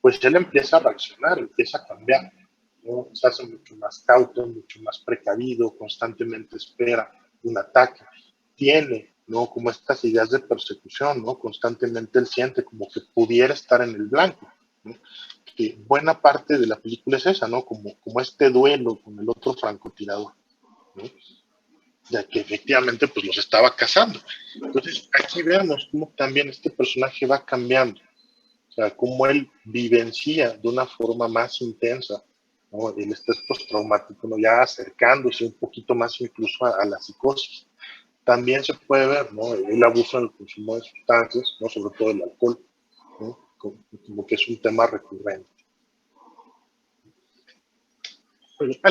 pues él empieza a reaccionar, empieza a cambiar, ¿no? Se hace mucho más cauto, mucho más precavido, constantemente espera un ataque, tiene, ¿no? Como estas ideas de persecución, ¿no? Constantemente él siente como que pudiera estar en el blanco, ¿no? Que buena parte de la película es esa, ¿no? Como este duelo con el otro francotirador, ¿no? Ya que efectivamente pues los estaba cazando. Entonces aquí vemos cómo también este personaje va cambiando, o sea, cómo él vivencia de una forma más intensa, ¿no? El estrés postraumático, ¿no? Ya acercándose un poquito más incluso a la psicosis. También se puede ver, ¿no? El abuso en el consumo de sustancias, ¿no? Sobre todo el alcohol, ¿no? Como que es un tema recurrente.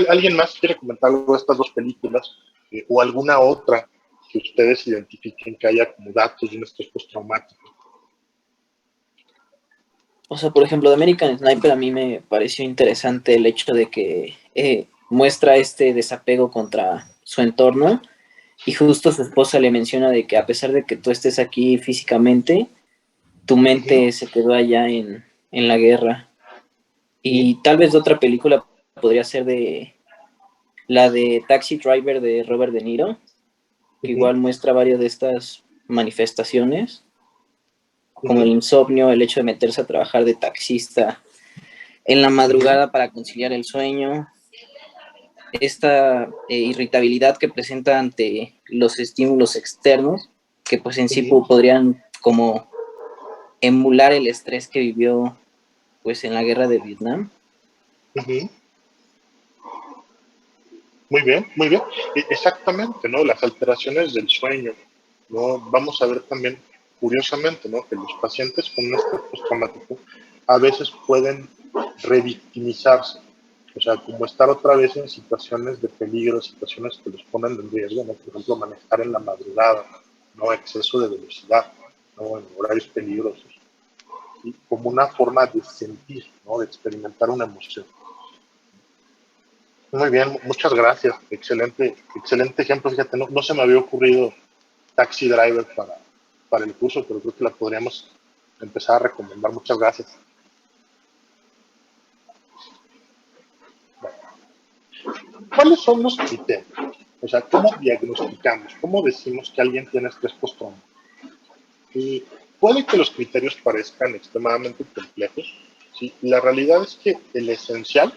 ¿Alguien más quiere comentar algo de estas dos películas o alguna otra que ustedes identifiquen que haya como datos de un estrés postraumático? O sea, por ejemplo, de American Sniper a mí me pareció interesante el hecho de que muestra este desapego contra su entorno y justo su esposa le menciona de que a pesar de que tú estés aquí físicamente, tu mente se quedó allá en la guerra. Y tal vez otra película podría ser la de Taxi Driver de Robert De Niro, que igual muestra varias de estas manifestaciones, como el insomnio, el hecho de meterse a trabajar de taxista en la madrugada para conciliar el sueño, esta irritabilidad que presenta ante los estímulos externos, que pues en sí podrían como emular el estrés que vivió pues en la guerra de Vietnam. Muy bien, muy bien. Exactamente, ¿no? Las alteraciones del sueño, ¿no? Vamos a ver también, curiosamente, ¿no? Que los pacientes con un estrés postraumático a veces pueden revictimizarse, o sea, como estar otra vez en situaciones de peligro, situaciones que los ponen en riesgo, ¿no? Por ejemplo, manejar en la madrugada, ¿no? Exceso de velocidad, ¿no? En horarios peligrosos, y como una forma de sentir, ¿no? De experimentar una emoción. Muy bien, muchas gracias. Excelente, excelente ejemplo. Fíjate, no se me había ocurrido Taxi Driver para el curso, pero creo que la podríamos empezar a recomendar. Muchas gracias. ¿Cuáles son los criterios? O sea, ¿cómo diagnosticamos? ¿Cómo decimos que alguien tiene estrés postraumático? Y puede que los criterios parezcan extremadamente complejos, ¿sí? La realidad es que el esencial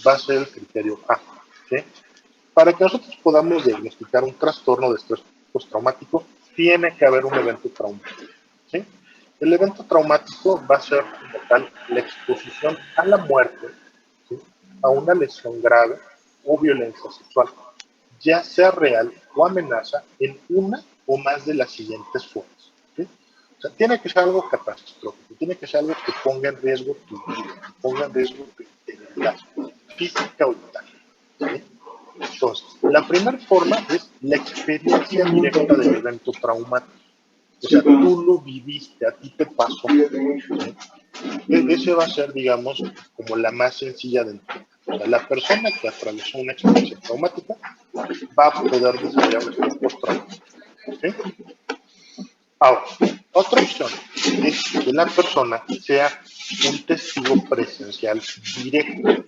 va a ser el criterio A, ¿sí? Para que nosotros podamos diagnosticar un trastorno de estrés postraumático, tiene que haber un evento traumático, ¿sí? El evento traumático va a ser, como tal, la exposición a la muerte, ¿sí? A una lesión grave o violencia sexual, ya sea real o amenaza en una o más de las siguientes formas, ¿sí? O sea, tiene que ser algo catastrófico, tiene que ser algo que ponga en riesgo tu vida, que ponga en riesgo tu integridad física o vital, ¿sí? Entonces, la primera forma es la experiencia directa del evento traumático. O sea, tú lo viviste, a ti te pasó, ¿sí? Ese va a ser, digamos, como la más sencilla de entender. O sea, la persona que atravesó una experiencia traumática va a poder desarrollar un estrés postraumático, ¿sí? Ahora, otra opción es que la persona sea un testigo presencial directo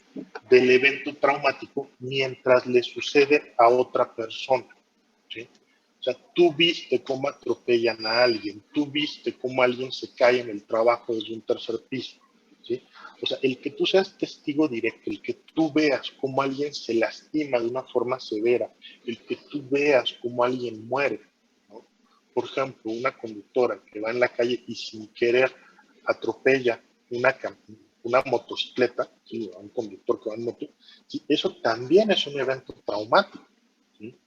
del evento traumático mientras le sucede a otra persona, ¿sí? O sea, tú viste cómo atropellan a alguien, tú viste cómo alguien se cae en el trabajo desde un tercer piso, ¿sí? O sea, el que tú seas testigo directo, el que tú veas cómo alguien se lastima de una forma severa, el que tú veas cómo alguien muere, ¿no? Por ejemplo, una conductora que va en la calle y sin querer atropella una motocicleta, ¿sí? A un conductor que va en moto, ¿sí? Eso también es un evento traumático, ¿sí?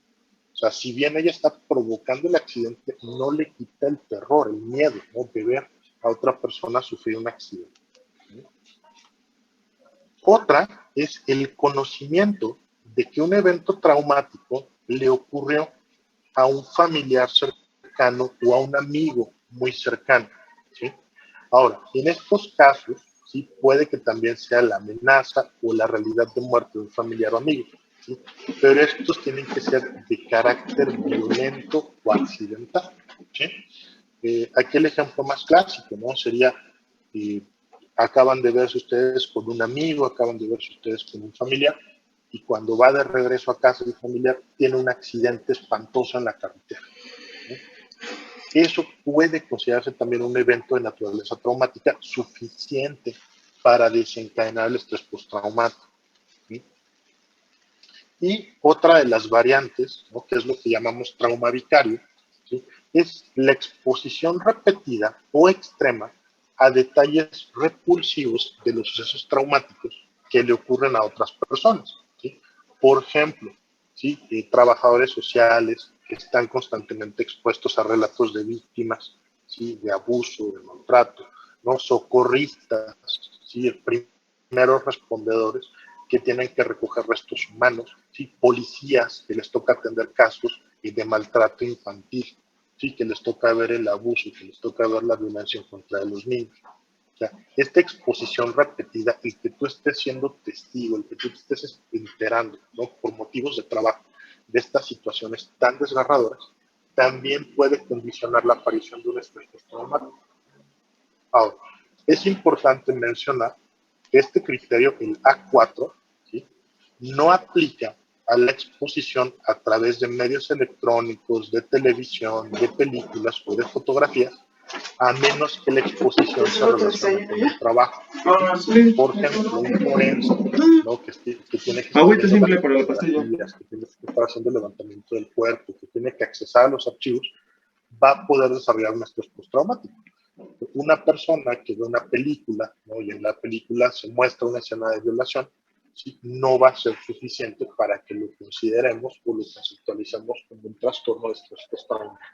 O sea, si bien ella está provocando el accidente, no le quita el terror, el miedo, ¿no? De ver a otra persona sufrir un accidente, ¿sí? Otra es el conocimiento de que un evento traumático le ocurrió a un familiar cercano o a un amigo muy cercano, ¿sí? Ahora, en estos casos, sí puede que también sea la amenaza o la realidad de muerte de un familiar o amigo, ¿sí? Pero estos tienen que ser de carácter violento o accidental, ¿sí? Aquí el ejemplo más clásico, ¿no? Sería, eh, acaban de verse ustedes con un amigo, acaban de verse ustedes con un familiar, y cuando va de regreso a casa el familiar tiene un accidente espantoso en la carretera, ¿sí? Eso puede considerarse también un evento de naturaleza traumática suficiente para desencadenar el estrés postraumático, ¿sí? Y otra de las variantes, ¿no? Que es lo que llamamos trauma vicario, ¿sí? Es la exposición repetida o extrema a detalles repulsivos de los sucesos traumáticos que le ocurren a otras personas, ¿sí? Por ejemplo, ¿sí? Trabajadores sociales que están constantemente expuestos a relatos de víctimas, ¿sí? De abuso, de maltrato, ¿no? Socorristas, ¿sí? Primeros respondedores que tienen que recoger restos humanos, ¿sí? Policías que les toca atender casos de maltrato infantil, ¿sí? Que les toca ver el abuso, que les toca ver la violencia en contra de los niños. O sea, esta exposición repetida, el que tú estés siendo testigo, el que tú te estés enterando, ¿no? Por motivos de trabajo, de estas situaciones tan desgarradoras, también puede condicionar la aparición de un estrés postraumático. Ahora, es importante mencionar que este criterio, el A4, ¿sí?, no aplica a la exposición a través de medios electrónicos, de televisión, de películas o de fotografías, a menos que la exposición se relacione con el trabajo. Por ejemplo, un forense, ¿no?, que tiene que estar Agüita viendo simple las para la pastilla. fotografías, que tiene que estar haciendo el levantamiento del cuerpo, que tiene que accesar a los archivos, va a poder desarrollar un estrés postraumático. Una persona que ve una película, ¿no?, y en la película se muestra una escena de violación, ¿sí?, no va a ser suficiente para que lo consideremos o lo conceptualicemos como un trastorno de estrés postraumático.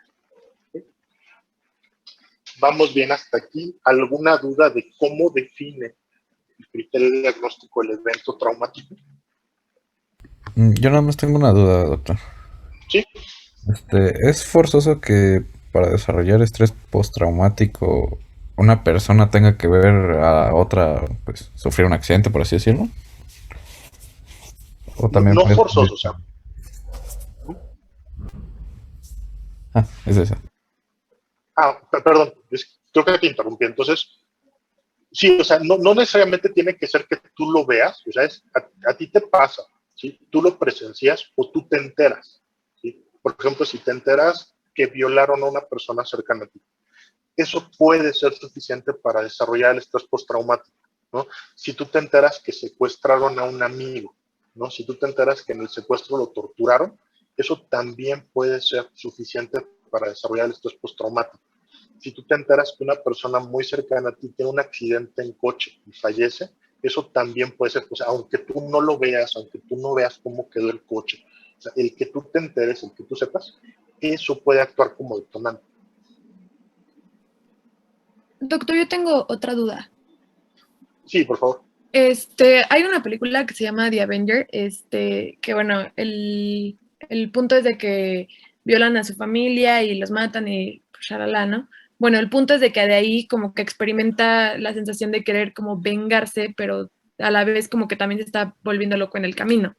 ¿Sí? Vamos bien hasta aquí. ¿Alguna duda de cómo define el criterio de diagnóstico del evento traumático? Yo nada más tengo una duda, doctor. Sí. ¿Es forzoso que para desarrollar estrés postraumático una persona tenga que ver a otra, pues, sufrir un accidente, por así decirlo? O No, también no puede forzoso, o sea. es esa. Perdón, creo que te interrumpí. Entonces, sí, o sea, no necesariamente tiene que ser que tú lo veas, o sea, a ti te pasa, ¿sí? Tú lo presencias o tú te enteras, ¿sí? Por ejemplo, si te enteras que violaron a una persona cercana a ti, eso puede ser suficiente para desarrollar el estrés postraumático, ¿no? Si tú te enteras que secuestraron a un amigo, ¿no? Si tú te enteras que en el secuestro lo torturaron, eso también puede ser suficiente para desarrollar el estrés postraumático. Si tú te enteras que una persona muy cercana a ti tiene un accidente en coche y fallece, eso también puede ser, o sea, aunque tú no lo veas, aunque tú no veas cómo quedó el coche, o sea, el que tú te enteres, el que tú sepas, eso puede actuar como detonante. Doctor, yo tengo otra duda. Sí, por favor. Hay una película que se llama The Avenger, que bueno, el punto es de que violan a su familia y los matan y pues, shalala, ¿no? Bueno, el punto es de que de ahí como que experimenta la sensación de querer como vengarse, pero a la vez como que también se está volviendo loco en el camino,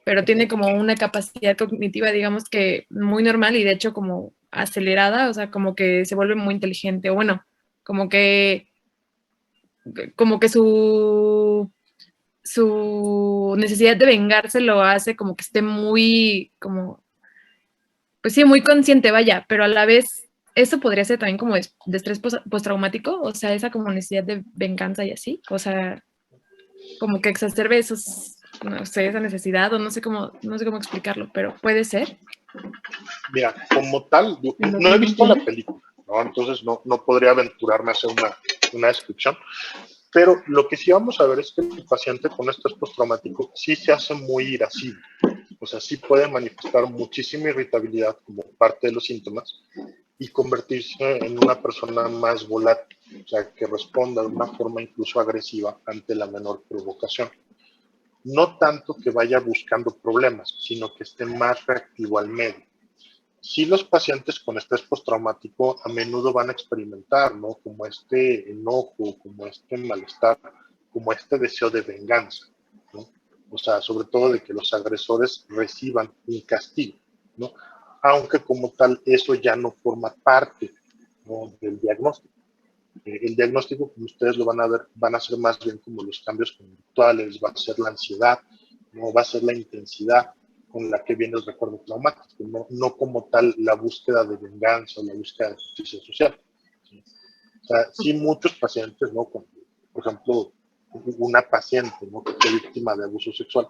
pero tiene como una capacidad cognitiva, digamos que muy normal y de hecho como acelerada, o sea, como que se vuelve muy inteligente, o bueno, como que como que su necesidad de vengarse lo hace como que esté muy, como, pues sí, muy consciente, vaya, pero a la vez eso podría ser también como de estrés postraumático, o sea, esa como necesidad de venganza y así, o sea, como que exacerbe esos, no sé, esa necesidad, o no sé cómo explicarlo, pero puede ser. Mira, como tal, no he visto la película, ¿no? Entonces no podría aventurarme a hacer una descripción, pero lo que sí vamos a ver es que el paciente con estrés postraumático sí se hace muy irascible, o sea, sí puede manifestar muchísima irritabilidad como parte de los síntomas y convertirse en una persona más volátil, o sea, que responda de una forma incluso agresiva ante la menor provocación. No tanto que vaya buscando problemas, sino que esté más reactivo al medio. Sí, los pacientes con estrés postraumático a menudo van a experimentar, ¿no?, como este enojo, como este malestar, como este deseo de venganza, ¿no? O sea, sobre todo de que los agresores reciban un castigo, ¿no? Aunque como tal eso ya no forma parte, ¿no?, del diagnóstico. El diagnóstico, como ustedes lo van a ver, van a ser más bien como los cambios conductuales, va a ser la ansiedad, no va a ser la intensidad con la que viene el recuerdo traumático, no como tal la búsqueda de venganza o la búsqueda de justicia social. ¿Sí? O sea, sí muchos pacientes, ¿no? Por ejemplo, una paciente, ¿no?, que fue víctima de abuso sexual,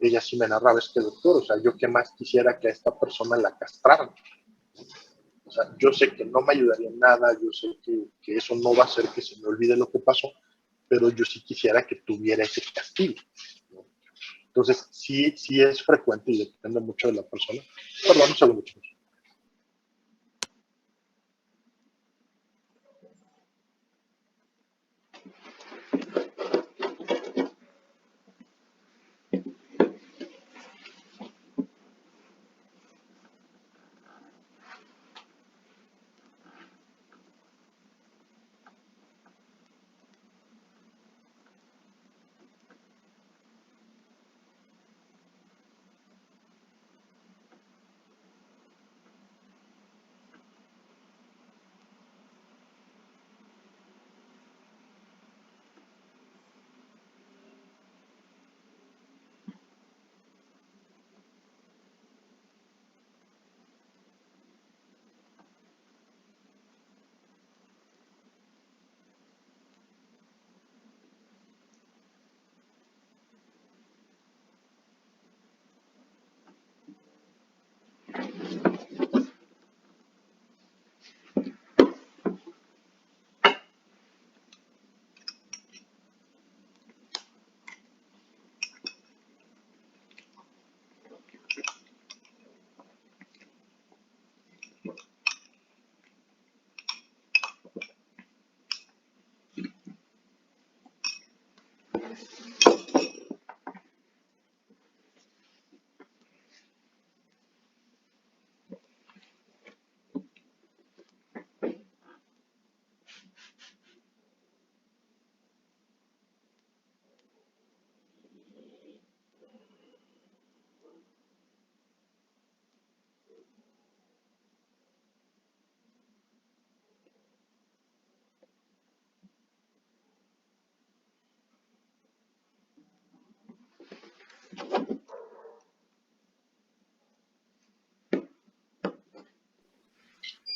ella sí me narraba, es que doctor, o sea, yo qué más quisiera que a esta persona la castraran. O sea, yo sé que no me ayudaría en nada, yo sé que eso no va a hacer que se me olvide lo que pasó, pero yo sí quisiera que tuviera ese castigo, ¿no? Entonces, sí es frecuente y depende mucho de la persona. Perdón, un segundo, chicos.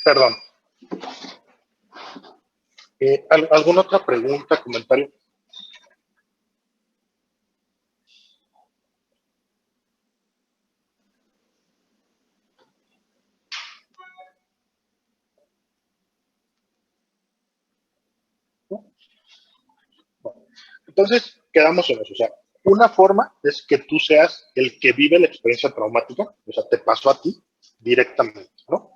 Perdón. ¿Alguna otra pregunta, comentario? Entonces, quedamos en eso. O sea, una forma es que tú seas el que vive la experiencia traumática, o sea, te pasó a ti directamente, ¿no?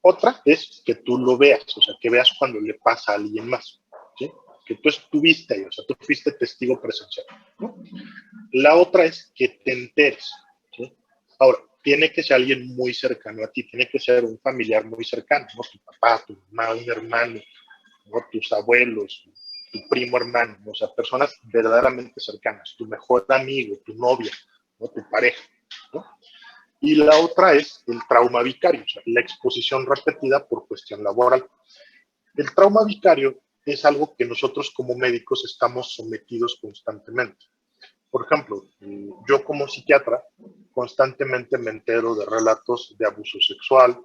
Otra es que tú lo veas, o sea, que veas cuando le pasa a alguien más, ¿sí? Que tú estuviste ahí, o sea, tú fuiste testigo presencial, ¿no? La otra es que te enteres, ¿sí? Ahora, tiene que ser alguien muy cercano a ti, tiene que ser un familiar muy cercano, ¿no? Tu papá, tu mamá, un hermano, ¿no? Tus abuelos, tu primo hermano, o sea, personas verdaderamente cercanas, tu mejor amigo, tu novia, ¿no? Tu pareja, ¿no? Y la otra es el trauma vicario, o sea, la exposición repetida por cuestión laboral. El trauma vicario es algo que nosotros como médicos estamos sometidos constantemente. Por ejemplo, yo como psiquiatra constantemente me entero de relatos de abuso sexual,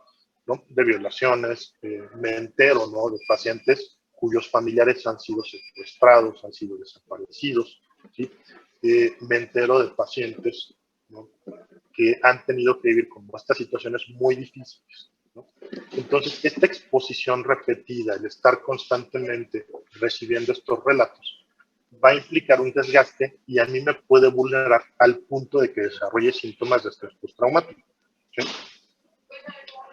¿no? De violaciones, me entero, ¿no? De pacientes cuyos familiares han sido secuestrados, han sido desaparecidos, ¿sí? Me entero de pacientes, ¿no? Que han tenido que vivir como estas situaciones muy difíciles, ¿no? Entonces, esta exposición repetida, el estar constantemente recibiendo estos relatos, va a implicar un desgaste y a mí me puede vulnerar al punto de que desarrolle síntomas de estrés postraumático, ¿sí?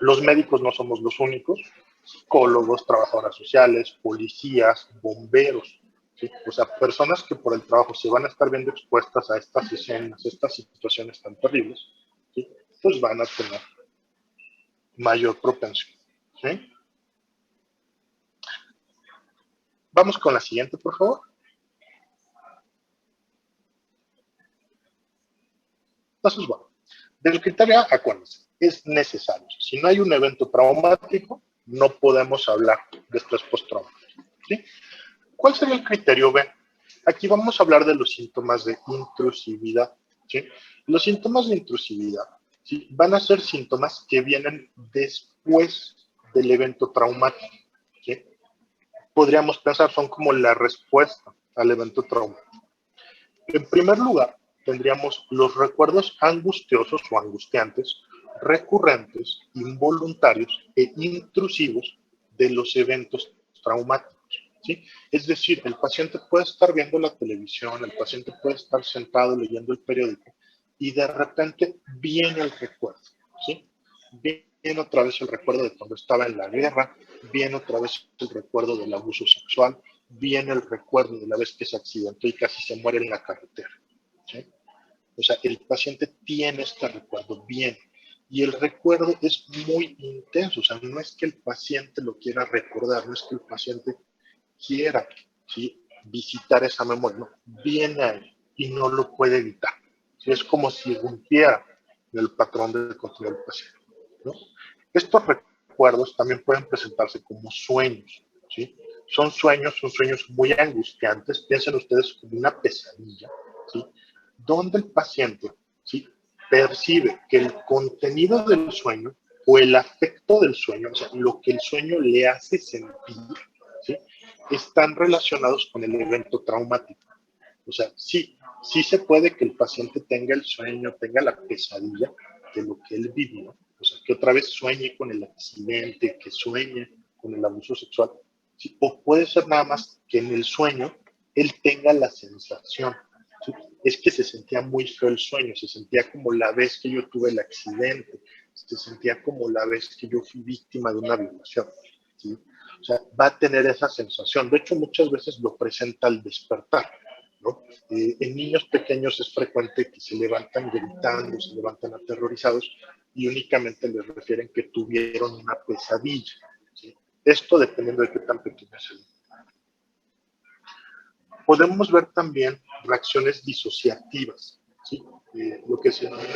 Los médicos no somos los únicos, psicólogos, trabajadoras sociales, policías, bomberos, ¿sí? O sea, personas que por el trabajo se van a estar viendo expuestas a estas escenas, estas situaciones tan terribles, ¿sí? Pues van a tener mayor propensión, ¿sí? Vamos con la siguiente, por favor. Entonces, bueno, del criterio A, acuérdense, es necesario. Si no hay un evento traumático, no podemos hablar de estrés postraumático, ¿sí? ¿Cuál sería el criterio B? Aquí vamos a hablar de los síntomas de intrusividad, ¿sí? Los síntomas de intrusividad, ¿sí? Van a ser síntomas que vienen después del evento traumático, ¿sí? Podríamos pensar son como la respuesta al evento traumático. En primer lugar, tendríamos los recuerdos angustiosos o angustiantes, recurrentes, involuntarios e intrusivos de los eventos traumáticos, ¿sí? Es decir, el paciente puede estar viendo la televisión, el paciente puede estar sentado leyendo el periódico y de repente viene el recuerdo, ¿sí? Viene otra vez el recuerdo de cuando estaba en la guerra, viene otra vez el recuerdo del abuso sexual, viene el recuerdo de la vez que se accidentó y casi se muere en la carretera, ¿sí? O sea, el paciente tiene este recuerdo bien y el recuerdo es muy intenso, o sea, no es que el paciente lo quiera recordar, no es que el paciente quiera, ¿sí? Visitar esa memoria, no, viene ahí y no lo puede evitar, ¿sí? Es como si rompiera el patrón de control del paciente, ¿no? Estos recuerdos también pueden presentarse como sueños, ¿sí? Son sueños muy angustiantes, piensen ustedes como una pesadilla, ¿sí? Donde el paciente, ¿sí? Percibe que el contenido del sueño o el afecto del sueño, o sea, lo que el sueño le hace sentir, ¿sí? Están relacionados con el evento traumático. O sea, sí se puede que el paciente tenga el sueño, tenga la pesadilla de lo que él vivió, o sea, que otra vez sueñe con el accidente, que sueñe con el abuso sexual, ¿sí? O puede ser nada más que en el sueño él tenga la sensación, ¿sí? Es que se sentía muy feo el sueño, se sentía como la vez que yo tuve el accidente, se sentía como la vez que yo fui víctima de una violación, ¿sí? O sea, va a tener esa sensación. De hecho, muchas veces lo presenta al despertar, ¿no? En niños pequeños es frecuente que se levantan gritando, se levantan aterrorizados y únicamente les refieren que tuvieron una pesadilla, ¿sí? Esto dependiendo de qué tan pequeño es el niño. Podemos ver también reacciones disociativas, ¿sí? Lo que se denomina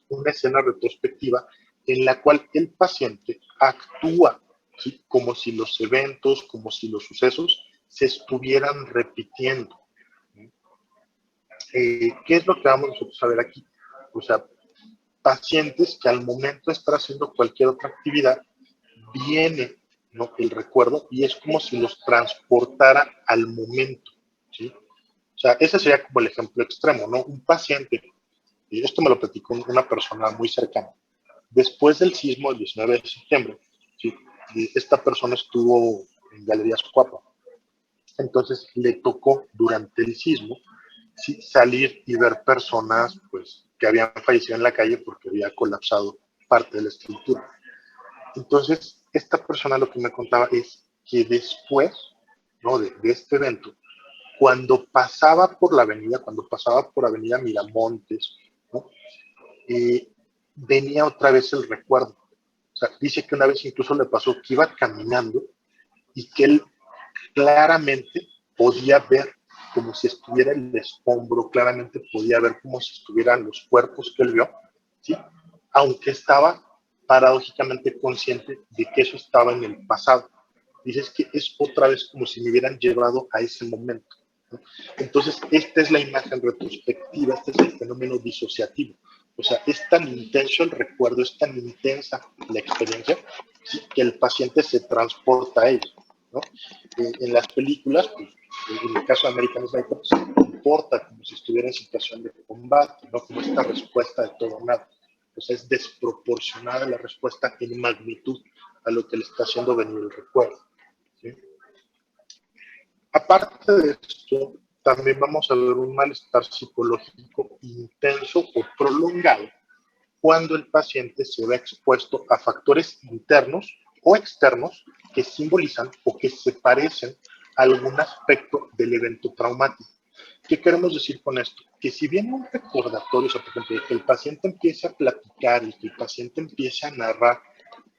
una escena retrospectiva en la cual el paciente actúa, ¿sí? Como si los eventos, como si los sucesos se estuvieran repitiendo. ¿Qué es lo que vamos nosotros a ver aquí? O sea, pacientes que al momento de estar haciendo cualquier otra actividad, viene, ¿no?, el recuerdo y es como si los transportara al momento, ¿sí? O sea, ese sería como el ejemplo extremo, ¿no? Un paciente, y esto me lo platicó una persona muy cercana, después del sismo del 19 de septiembre, ¿sí?, esta persona estuvo en Galerías Cuapa, entonces le tocó durante el sismo, sí, salir y ver personas pues que habían fallecido en la calle porque había colapsado parte de la estructura. Entonces, esta persona lo que me contaba es que después, ¿no?, de este evento, cuando pasaba por Avenida Miramontes, ¿no?, venía otra vez el recuerdo. O sea, dice que una vez incluso le pasó que iba caminando y que él claramente podía ver como si estuviera el escombro, claramente podía ver como si estuvieran los cuerpos que él vio, ¿sí?, aunque estaba paradójicamente consciente de que eso estaba en el pasado. Dices que es otra vez como si me hubieran llevado a ese momento, ¿no? Entonces, esta es la imagen retrospectiva, este es el fenómeno disociativo. O sea, es tan intenso el recuerdo, es tan intensa la experiencia, ¿sí?, que el paciente se transporta a ella, ¿no? En las películas, pues, en el caso de American Sniper, se comporta como si estuviera en situación de combate, ¿no?, como esta respuesta de todo o nada. O sea, es desproporcionada la respuesta en magnitud a lo que le está haciendo venir el recuerdo, ¿sí? Aparte de esto, también vamos a ver un malestar psicológico intenso o prolongado cuando el paciente se ve expuesto a factores internos o externos que simbolizan o que se parecen a algún aspecto del evento traumático. ¿Qué queremos decir con esto? Que si bien un recordatorio, o sea, por ejemplo, que el paciente empiece a platicar y que el paciente empiece a narrar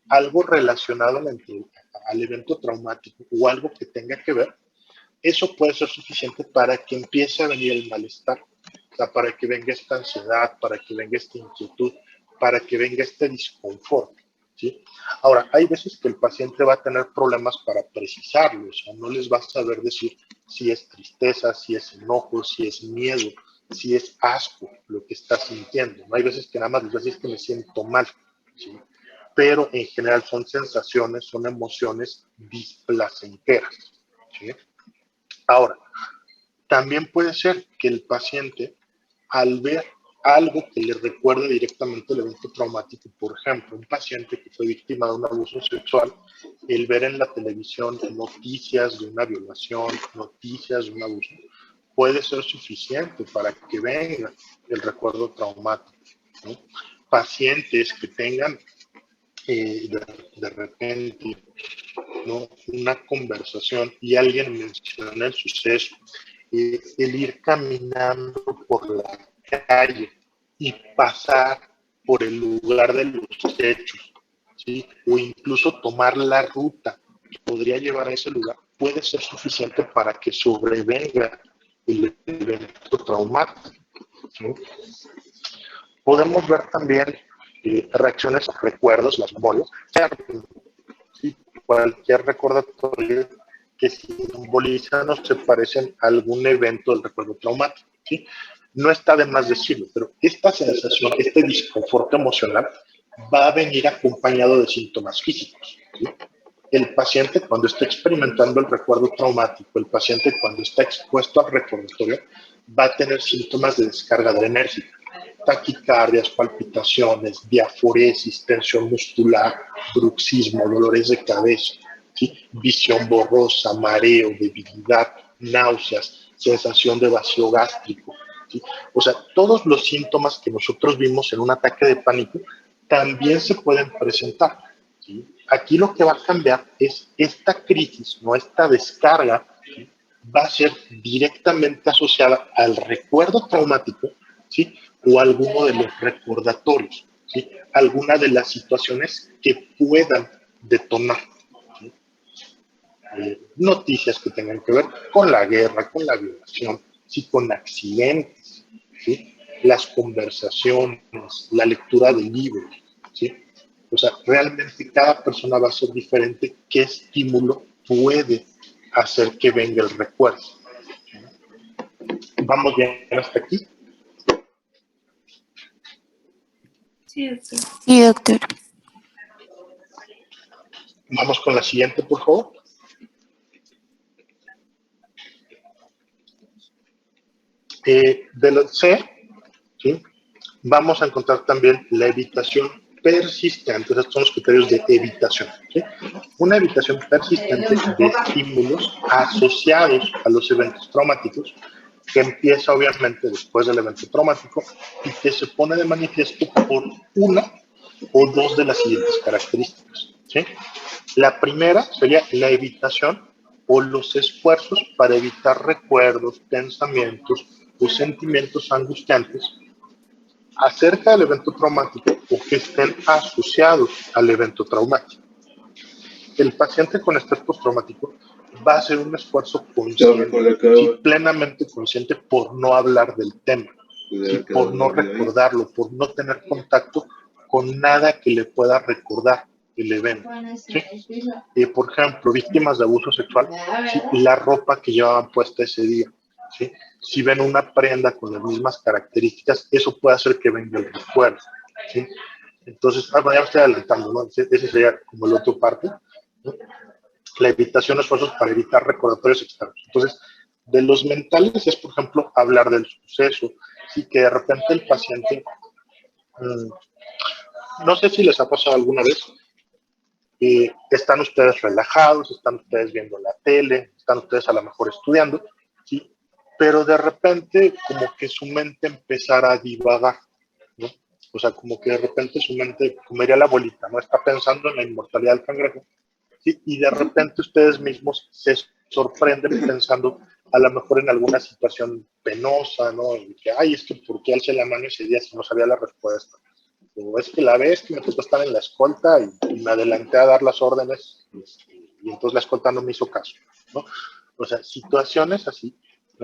algo relacionado al evento traumático o algo que tenga que ver, eso puede ser suficiente para que empiece a venir el malestar, o sea, para que venga esta ansiedad, para que venga esta inquietud, para que venga este disconfort, ¿sí? Ahora, hay veces que el paciente va a tener problemas para precisarlo, o sea, no les va a saber decir si es tristeza, si es enojo, si es miedo, si es asco lo que está sintiendo, ¿no? Hay veces que nada más les va a decir que me siento mal, ¿sí? Pero en general son sensaciones, son emociones displacenteras, ¿sí? Ahora, también puede ser que el paciente, al ver algo que le recuerde directamente el evento traumático, por ejemplo, un paciente que fue víctima de un abuso sexual, el ver en la televisión noticias de una violación, noticias de un abuso, puede ser suficiente para que venga el recuerdo traumático, ¿no? Pacientes que tengan de repente, ¿no?, una conversación y alguien menciona el suceso, el ir caminando por la calle y pasar por el lugar de los hechos, ¿sí?, o incluso tomar la ruta que podría llevar a ese lugar, puede ser suficiente para que sobrevenga el evento traumático, ¿sí? Podemos ver también reacciones a recuerdos, las memorias, ¿sí?, cualquier recordatorio que simbolizan o se parecen a algún evento del recuerdo traumático, ¿sí? No está de más decirlo, pero esta sensación, este disconfort emocional va a venir acompañado de síntomas físicos, ¿sí? El paciente cuando está experimentando el recuerdo traumático, el paciente cuando está expuesto al recordatorio, va a tener síntomas de descarga adrenérgica, taquicardias, palpitaciones, diaforesis, tensión muscular, bruxismo, dolores de cabeza, ¿sí?, visión borrosa, mareo, debilidad, náuseas, sensación de vacío gástrico, ¿sí? O sea, todos los síntomas que nosotros vimos en un ataque de pánico también se pueden presentar, ¿sí? Aquí lo que va a cambiar es esta crisis, no esta descarga, ¿sí?, va a ser directamente asociada al recuerdo traumático, ¿sí?, o alguno de los recordatorios, ¿sí?, alguna de las situaciones que puedan detonar, ¿sí?, noticias que tengan que ver con la guerra, con la violación, ¿sí?, con accidentes, ¿sí?, las conversaciones, la lectura de libros, ¿sí? O sea, realmente cada persona va a ser diferente. ¿Qué estímulo puede hacer que venga el recuerdo? ¿Vamos bien hasta aquí? Sí, doctor. Sí, doctor. Vamos con la siguiente, por favor. De la C, ¿sí? Vamos a encontrar también la evitación persistente. Estos son los criterios de evitación, ¿sí? Una evitación persistente de estímulos asociados a los eventos traumáticos, que empieza obviamente después del evento traumático y que se pone de manifiesto por una o dos de las siguientes características, ¿sí? La primera sería la evitación o los esfuerzos para evitar recuerdos, pensamientos o sentimientos angustiantes acerca del evento traumático o que estén asociados al evento traumático. El paciente con estrés postraumático va a hacer un esfuerzo consciente, sí, plenamente consciente por no hablar del tema, sí, por no recordarlo, por no tener contacto con nada que le pueda recordar el evento. ¿Sí? Por ejemplo, víctimas de abuso sexual, ¿sí? La ropa que llevaban puesta ese día. ¿Sí? Si ven una prenda con las mismas características, eso puede hacer que venga el recuerdo. ¿Sí? Entonces, ya me estoy adelantando, ¿no? Ese sería como la otra parte, ¿no? La evitación de esfuerzos para evitar recordatorios externos. Entonces, de los mentales es, por ejemplo, hablar del suceso, ¿sí? Que de repente el paciente, no sé si les ha pasado alguna vez, están ustedes relajados, están ustedes viendo la tele, están ustedes a lo mejor estudiando, ¿sí? Pero de repente como que su mente empezara a divagar, ¿no? O sea, como que de repente su mente, como diría la abuelita, ¿no? Está pensando en la inmortalidad del cangrejo, ¿sí? Y de repente ustedes mismos se sorprenden pensando a lo mejor en alguna situación penosa, ¿no? Y que, ay, es que ¿por qué alcé la mano ese día si no sabía la respuesta? O es que la vez que me tocó estar en la escolta y me adelanté a dar las órdenes y entonces la escolta no me hizo caso, ¿no? O sea, situaciones así.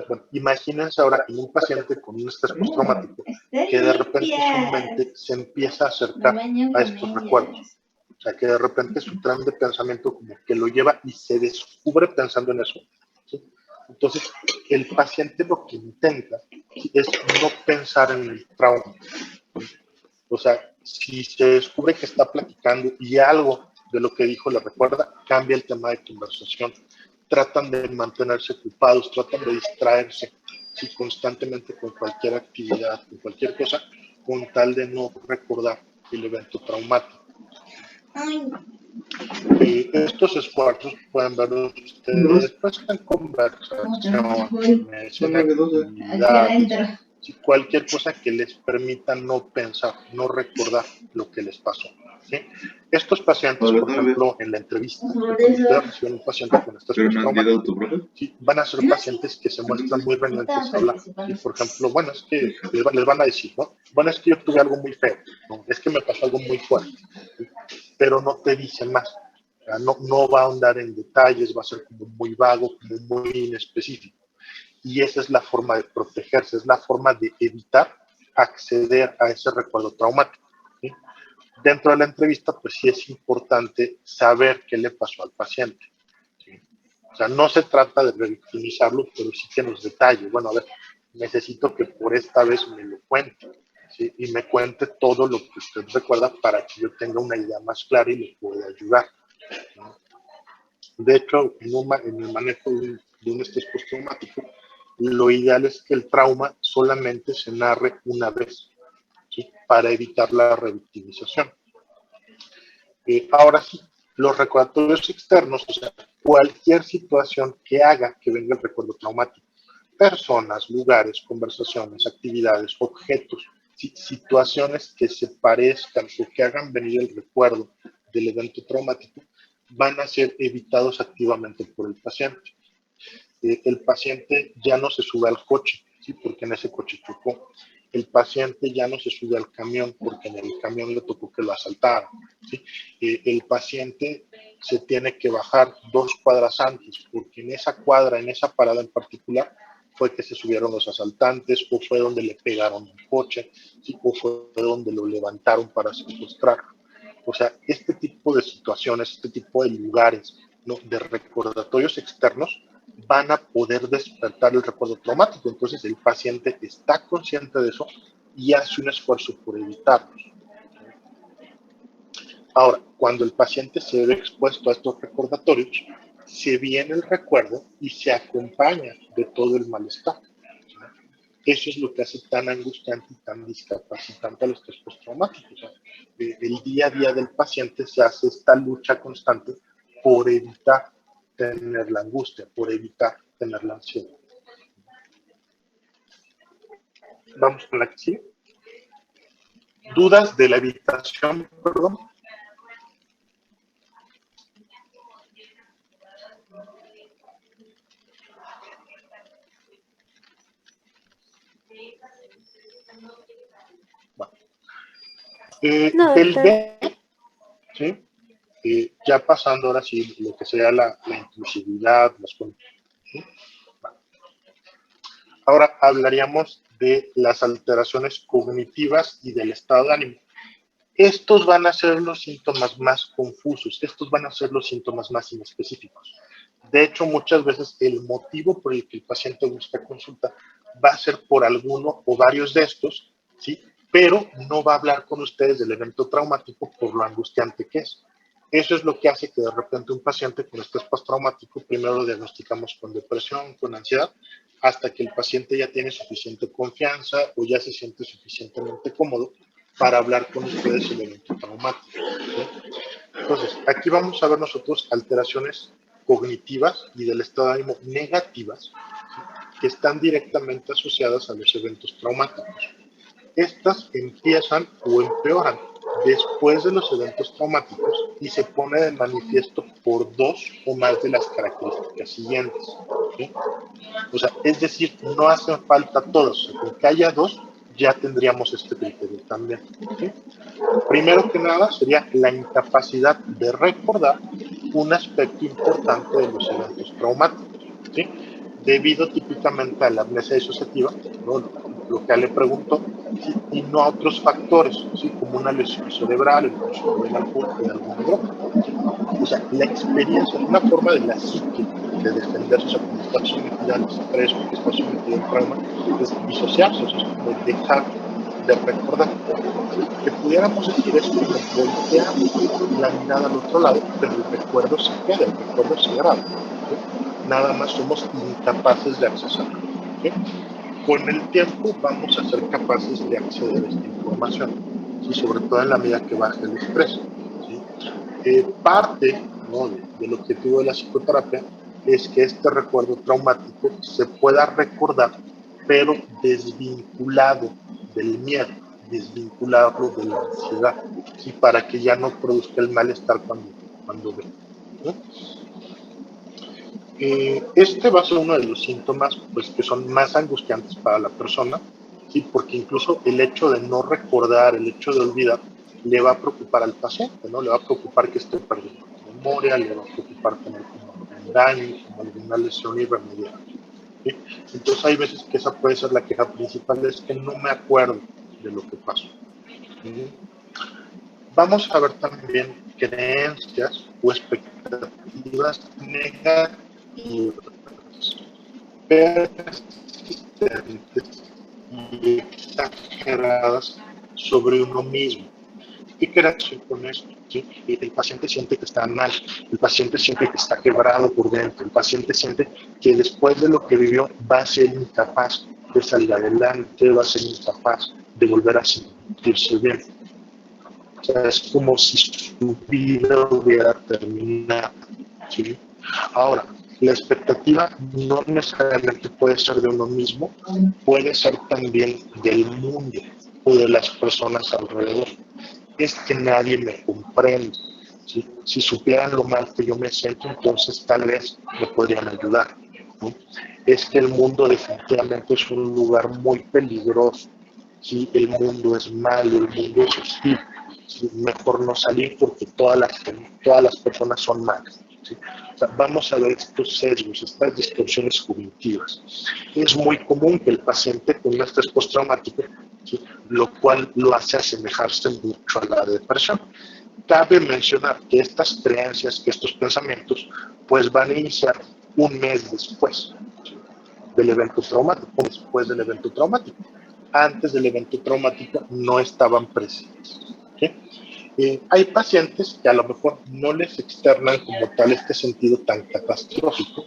Bueno, imagínense ahora en un paciente con un estrés postraumático que de repente su mente se empieza a acercar a estos recuerdos. O sea, que de repente su tren de pensamiento como que lo lleva y se descubre pensando en eso, ¿sí? Entonces, el paciente lo que intenta es no pensar en el trauma. O sea, si se descubre que está platicando y algo de lo que dijo le recuerda, cambia el tema de conversación. Tratan de mantenerse ocupados, tratan de distraerse, sí, constantemente con cualquier actividad, con cualquier cosa, con tal de no recordar el evento traumático. Estos esfuerzos pueden verlos ustedes pues, en conversaciones, en actividades, ¿sí? Cualquier cosa que les permita no pensar, no recordar lo que les pasó, ¿sí? Estos pacientes, por ejemplo, en la entrevista, cuando ustedes reciben un paciente con estrés postraumático, ¿sí? Van a ser pacientes que se muestran muy renuentes a hablar, ¿sí? Por ejemplo, bueno, es que les van a decir, ¿no? Bueno, es que yo tuve algo muy feo, ¿no? Es que me pasó algo muy fuerte, ¿sí? Pero no te dicen más. No va a ahondar en detalles, va a ser como muy vago, como muy inespecífico. Y esa es la forma de protegerse, es la forma de evitar acceder a ese recuerdo traumático, ¿sí? Dentro de la entrevista, pues sí es importante saber qué le pasó al paciente, ¿sí? O sea, no se trata de revictimizarlo, pero sí que nos detalle. Bueno, a ver, necesito que por esta vez me lo cuente, ¿sí? Y me cuente todo lo que usted recuerda para que yo tenga una idea más clara y le pueda ayudar. De hecho, en el manejo de un estrés postraumático, lo ideal es que el trauma solamente se narre una vez, ¿sí? Para evitar la revictimización. Ahora sí, los recordatorios externos, o sea, cualquier situación que haga que venga el recuerdo traumático, personas, lugares, conversaciones, actividades, objetos, ¿sí? Situaciones que se parezcan o que hagan venir el recuerdo del evento traumático, van a ser evitados activamente por el paciente. El paciente ya no se sube al coche, ¿sí? Porque en ese coche chocó. El paciente ya no se sube al camión porque en el camión le tocó que lo asaltaran, ¿sí? El paciente se tiene que bajar 2 cuadras antes porque en esa cuadra, en esa parada en particular, fue que se subieron los asaltantes o fue donde le pegaron un coche, ¿sí? O fue donde lo levantaron para secuestrar. O sea, este tipo de situaciones, este tipo de lugares, ¿no? De recordatorios externos van a poder despertar el recuerdo traumático. Entonces el paciente está consciente de eso y hace un esfuerzo por evitarlos. Ahora, cuando el paciente se ve expuesto a estos recordatorios, se viene el recuerdo y se acompaña de todo el malestar. Eso es lo que hace tan angustiante y tan discapacitante al estrés postraumático. O sea, el día a día del paciente se hace esta lucha constante por evitar tener la angustia, por evitar tener la ansiedad. Vamos con la que sigue. Dudas de la evitación, perdón. No, Del doctor. B, ¿sí? Ya pasando ahora sí lo que sea la inclusividad, ¿sí? Ahora hablaríamos de las alteraciones cognitivas y del estado de ánimo. Estos van a ser los síntomas más confusos, estos van a ser los síntomas más inespecíficos. De hecho, muchas veces el motivo por el que el paciente busca consulta va a ser por alguno o varios de estos, ¿sí? Pero no va a hablar con ustedes del evento traumático por lo angustiante que es. Eso es lo que hace que de repente un paciente con estrés postraumático primero lo diagnosticamos con depresión, con ansiedad, hasta que el paciente ya tiene suficiente confianza o ya se siente suficientemente cómodo para hablar con ustedes del evento traumático, ¿sí? Entonces, aquí vamos a ver nosotros alteraciones cognitivas y del estado de ánimo negativas, ¿sí? Que están directamente asociadas a los eventos traumáticos. Estas empiezan o empeoran después de los eventos traumáticos y se pone de manifiesto por dos o más de las características siguientes, ¿sí? O sea, es decir, no hacen falta todos, con que haya dos ya tendríamos este criterio también, ¿sí? Primero que nada sería la incapacidad de recordar un aspecto importante de los eventos traumáticos, ¿sí? Debido típicamente a la amnesia disociativa, ¿no? Lo que le preguntó, ¿sí? Y no a otros factores, ¿sí? Como una lesión cerebral, el consumo del alcohol o de alguna droga. O sea, la experiencia, una forma de la psique de defenderse, o sea, cuando está sometida al estrés, cuando está sometida al trauma, es disociarse, o sea, es como dejar de recordar. Que pudiéramos decir es como voltear la mirada al otro lado, pero el recuerdo se queda, el recuerdo se graba, ¿sí? Nada más somos incapaces de accesarlo, ¿sí? Con el tiempo vamos a ser capaces de acceder a esta información, ¿sí? Sobre todo en la medida que baje el estrés, ¿sí? Parte, ¿no? del objetivo de la psicoterapia es que este recuerdo traumático se pueda recordar, pero desvinculado del miedo, desvinculado de la ansiedad, ¿sí? Para que ya no produzca el malestar cuando ve, ¿no? Este va a ser uno de los síntomas, pues, que son más angustiantes para la persona, ¿sí? Porque incluso el hecho de no recordar, el hecho de olvidar, le va a preocupar al paciente, ¿no? Le va a preocupar que esté perdiendo la memoria, le va a preocupar tener como algún daño, como alguna lesión irremediable, ¿sí? Entonces hay veces que esa puede ser la queja principal, es que no me acuerdo de lo que pasó. ¿Sí? Vamos a ver también creencias o expectativas negativas persistentes y exageradas sobre uno mismo. ¿Qué quiere decir con esto? ¿Sí? El paciente siente que está mal, el paciente siente que está quebrado por dentro, el paciente siente que después de lo que vivió va a ser incapaz de salir adelante, va a ser incapaz de volver a sentirse bien. O sea, es como si su vida hubiera terminado, ¿sí? Ahora, la expectativa no necesariamente puede ser de uno mismo, puede ser también del mundo o de las personas alrededor. Es que nadie me comprende, ¿sí? Si supieran lo mal que yo me siento, entonces tal vez me podrían ayudar, ¿no? Es que el mundo definitivamente es un lugar muy peligroso, ¿sí? El mundo es malo, el mundo es hostil, ¿sí? Mejor no salir porque todas las personas son malas, ¿sí? O sea, vamos a ver estos sesgos, estas distorsiones cognitivas. Es muy común que el paciente con un estrés postraumático, ¿sí? Lo cual lo hace asemejarse mucho a la depresión. Cabe mencionar que estas creencias, que estos pensamientos, pues van a iniciar un mes después, ¿sí? Del evento traumático, después del evento traumático. Antes del evento traumático no estaban presentes, ¿sí? Hay pacientes que a lo mejor no les externan como tal este sentido tan catastrófico,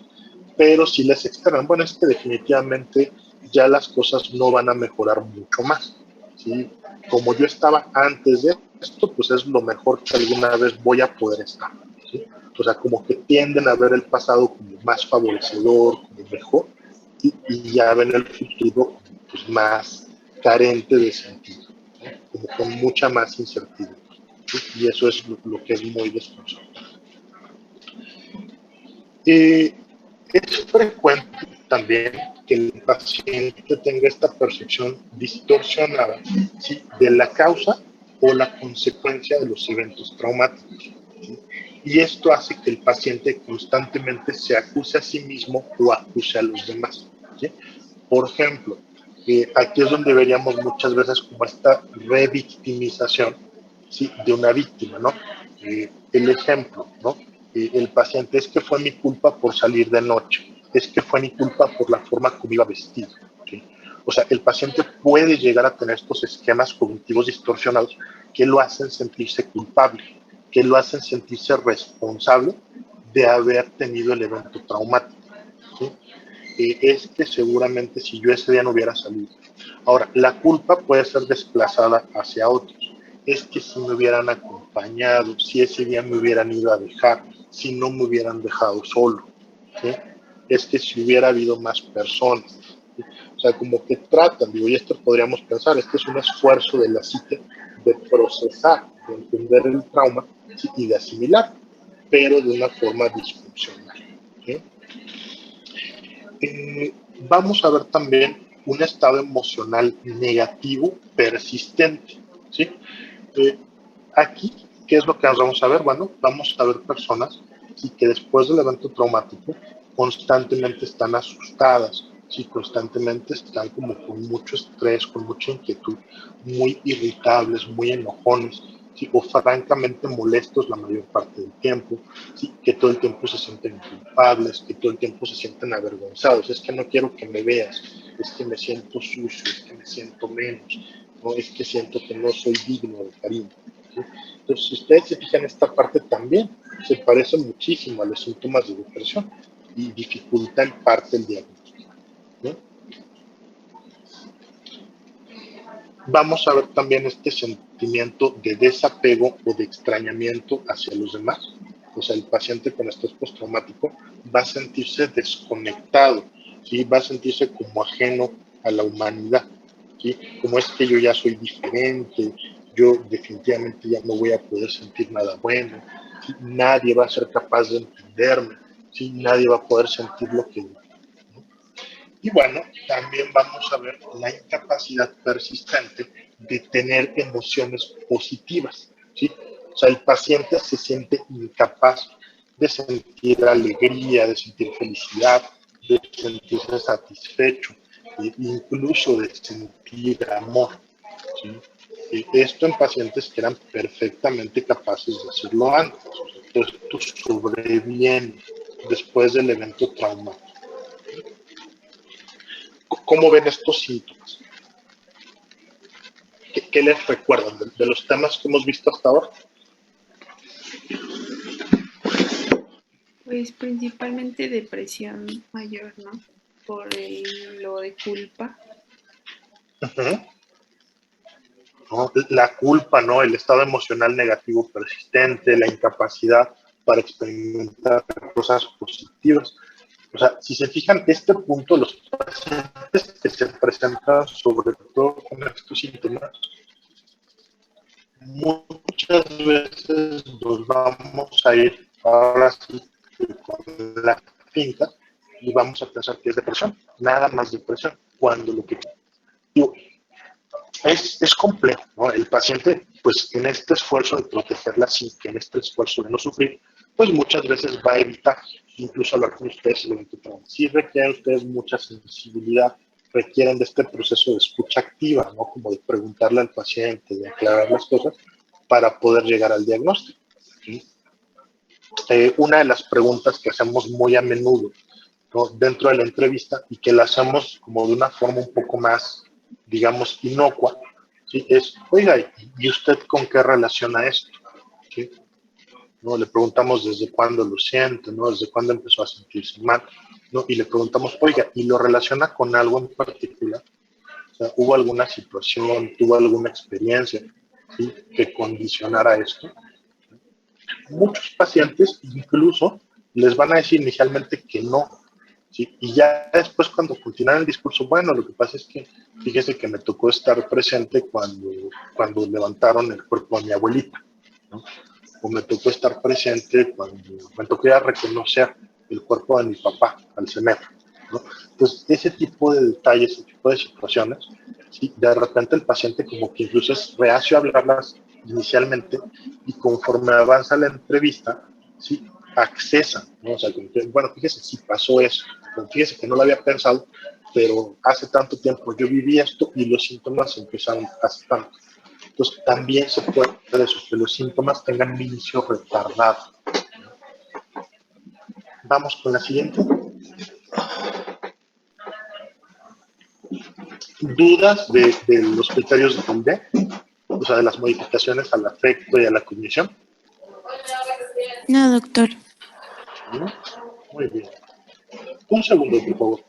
pero sí les externan, bueno, es que definitivamente ya las cosas no van a mejorar mucho más, ¿sí? Como yo estaba antes de esto, pues es lo mejor que alguna vez voy a poder estar, ¿sí? O sea, como que tienden a ver el pasado como más favorecedor, como mejor, y ya ven el futuro pues, más carente de sentido, ¿no? Como con mucha más incertidumbre, ¿sí? Y eso es lo que es muy desconcertante. Es frecuente también que el paciente tenga esta percepción distorsionada, ¿sí?, de la causa o la consecuencia de los eventos traumáticos, ¿sí? Y esto hace que el paciente constantemente se acuse a sí mismo o acuse a los demás, ¿sí? Por ejemplo, aquí es donde veríamos muchas veces como esta revictimización, ¿sí?, de una víctima, ¿no? El ejemplo, ¿no? El paciente, es que fue mi culpa por salir de noche, es que fue mi culpa por la forma como iba vestido, ¿sí? O sea, el paciente puede llegar a tener estos esquemas cognitivos distorsionados que lo hacen sentirse culpable, que lo hacen sentirse responsable de haber tenido el evento traumático, ¿sí? Es que seguramente si yo ese día no hubiera salido. Ahora, la culpa puede ser desplazada hacia otros. Es que si me hubieran acompañado, si ese día me hubieran ido a dejar, si no me hubieran dejado solo, ¿sí? Es que si hubiera habido más personas, ¿sí? O sea, como que tratan, digo, y esto podríamos pensar, este es un esfuerzo de la psique de procesar, de entender el trauma, ¿sí?, y de asimilar, pero de una forma disfuncional, ¿sí? Vamos a ver también un estado emocional negativo persistente, ¿sí? Aquí, ¿qué es lo que vamos a ver? Bueno, vamos a ver personas, ¿sí?, que después del evento traumático constantemente están asustadas, ¿sí?, constantemente están como con mucho estrés, con mucha inquietud, muy irritables, muy enojones, ¿sí?, o francamente molestos la mayor parte del tiempo, ¿sí?, que todo el tiempo se sienten culpables, que todo el tiempo se sienten avergonzados. Es que no quiero que me veas, es que me siento sucio, es que me siento menos, ¿no? Es que siento que no soy digno de cariño, ¿sí? Entonces, si ustedes se fijan, esta parte también se parece muchísimo a los síntomas de depresión y dificulta en parte el diagnóstico, ¿no? Vamos a ver también este sentimiento de desapego o de extrañamiento hacia los demás. O sea, el paciente con estrés postraumático va a sentirse desconectado, ¿sí?, va a sentirse como ajeno a la humanidad, ¿sí? Como es que yo ya soy diferente, yo definitivamente ya no voy a poder sentir nada bueno, ¿sí? Nadie va a ser capaz de entenderme, ¿sí? Nadie va a poder sentir lo que yo. Y bueno, también vamos a ver la incapacidad persistente de tener emociones positivas, ¿sí? O sea, el paciente se siente incapaz de sentir alegría, de sentir felicidad, de sentirse satisfecho, incluso de sentir amor, ¿sí? Esto en pacientes que eran perfectamente capaces de hacerlo antes. Entonces, esto sobreviene después del evento traumático. ¿Cómo ven estos síntomas? ¿Qué les recuerdan de los temas que hemos visto hasta ahora? Pues principalmente depresión mayor, ¿no? Por lo de culpa. Uh-huh. ¿No? La culpa, ¿no? El estado emocional negativo persistente, la incapacidad para experimentar cosas positivas. O sea, si se fijan, este punto, los pacientes que se presentan sobre todo con estos síntomas, muchas veces nos vamos a ir ahora sí con la finta y vamos a pensar que es depresión, nada más depresión, cuando lo que digo, es complejo, ¿no? El paciente, pues en este esfuerzo de proteger la psique, en este esfuerzo de no sufrir, pues muchas veces va a evitar incluso hablar con ustedes el evento trauma. Sí requieren ustedes mucha sensibilidad, requieren de este proceso de escucha activa, ¿no? Como de preguntarle al paciente, de aclarar las cosas para poder llegar al diagnóstico, ¿sí? Una de las preguntas que hacemos muy a menudo, ¿no?, dentro de la entrevista, y que la hacemos como de una forma un poco más, digamos, inocua, ¿sí?, es, oiga, ¿y usted con qué relaciona esto? ¿sí? ¿No? Le preguntamos desde cuándo lo siente, ¿no? Desde cuándo empezó a sentirse mal, ¿no? Y le preguntamos, oiga, ¿y lo relaciona con algo en particular? O sea, ¿hubo alguna situación, tuvo alguna experiencia, ¿sí? que condicionara esto? Muchos pacientes incluso les van a decir inicialmente que no, ¿sí? Y ya después cuando continúan el discurso, bueno, lo que pasa es que fíjese que me tocó estar presente cuando levantaron el cuerpo de mi abuelita, ¿no? O me tocó estar presente cuando me tocó ir a reconocer el cuerpo de mi papá al CEMEF, ¿no? Entonces, ese tipo de detalles, ese tipo de situaciones, ¿sí? De repente el paciente como que incluso es reacio a hablarlas inicialmente y conforme avanza la entrevista, ¿sí? Accesa, ¿no? O sea, como que, bueno, fíjese si pasó eso, fíjese que no lo había pensado, pero hace tanto tiempo yo viví esto y los síntomas empezaron hace tanto. Entonces, también se puede eso, que los síntomas tengan un inicio retardado. Vamos con la siguiente. ¿Dudas de los criterios de Condé? O sea, de las modificaciones al afecto y a la cognición. No, doctor. ¿No? Muy bien. Un segundo, por favor.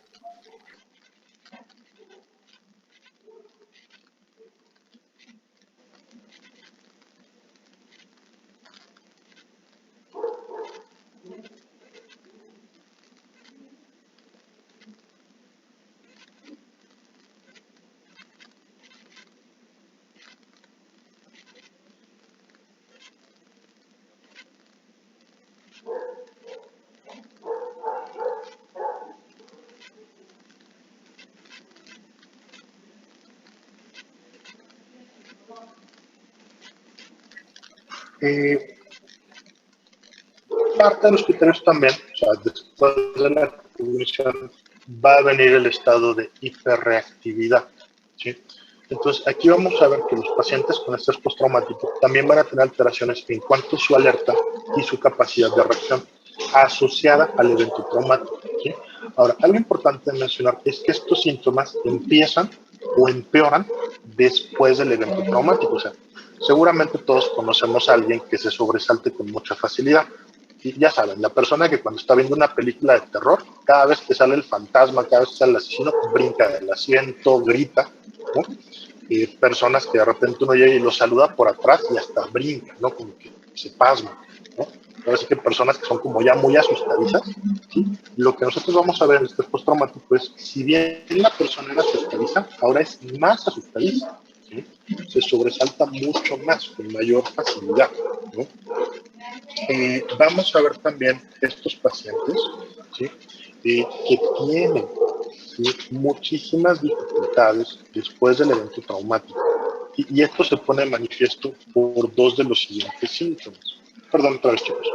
Parte de los criterios también, o sea, después de la cognición, va a venir el estado de hiperreactividad, ¿sí? Entonces, aquí vamos a ver que los pacientes con estrés postraumático también van a tener alteraciones en cuanto a su alerta y su capacidad de reacción asociada al evento traumático, ¿sí? Ahora, algo importante de mencionar es que estos síntomas empiezan o empeoran después del evento traumático. O sea, seguramente todos conocemos a alguien que se sobresalte con mucha facilidad. Y ya saben, la persona que cuando está viendo una película de terror, cada vez que sale el fantasma, cada vez que sale el asesino, brinca del asiento, grita, ¿no? Personas que de repente uno llega y lo saluda por atrás y hasta brinca, ¿no? Como que se pasma, ¿no? Ahora sí que personas que son como ya muy asustadizas, ¿sí? Lo que nosotros vamos a ver en este postraumático es, si bien la persona era asustadiza, ahora es más asustadiza, ¿sí? Se sobresalta mucho más, con mayor facilidad, ¿no? Vamos a ver también estos pacientes, ¿sí? Que tienen, ¿sí? muchísimas dificultades después del evento traumático. Y esto se pone de manifiesto por dos de los siguientes síntomas. Perdón, otra vez, chicos.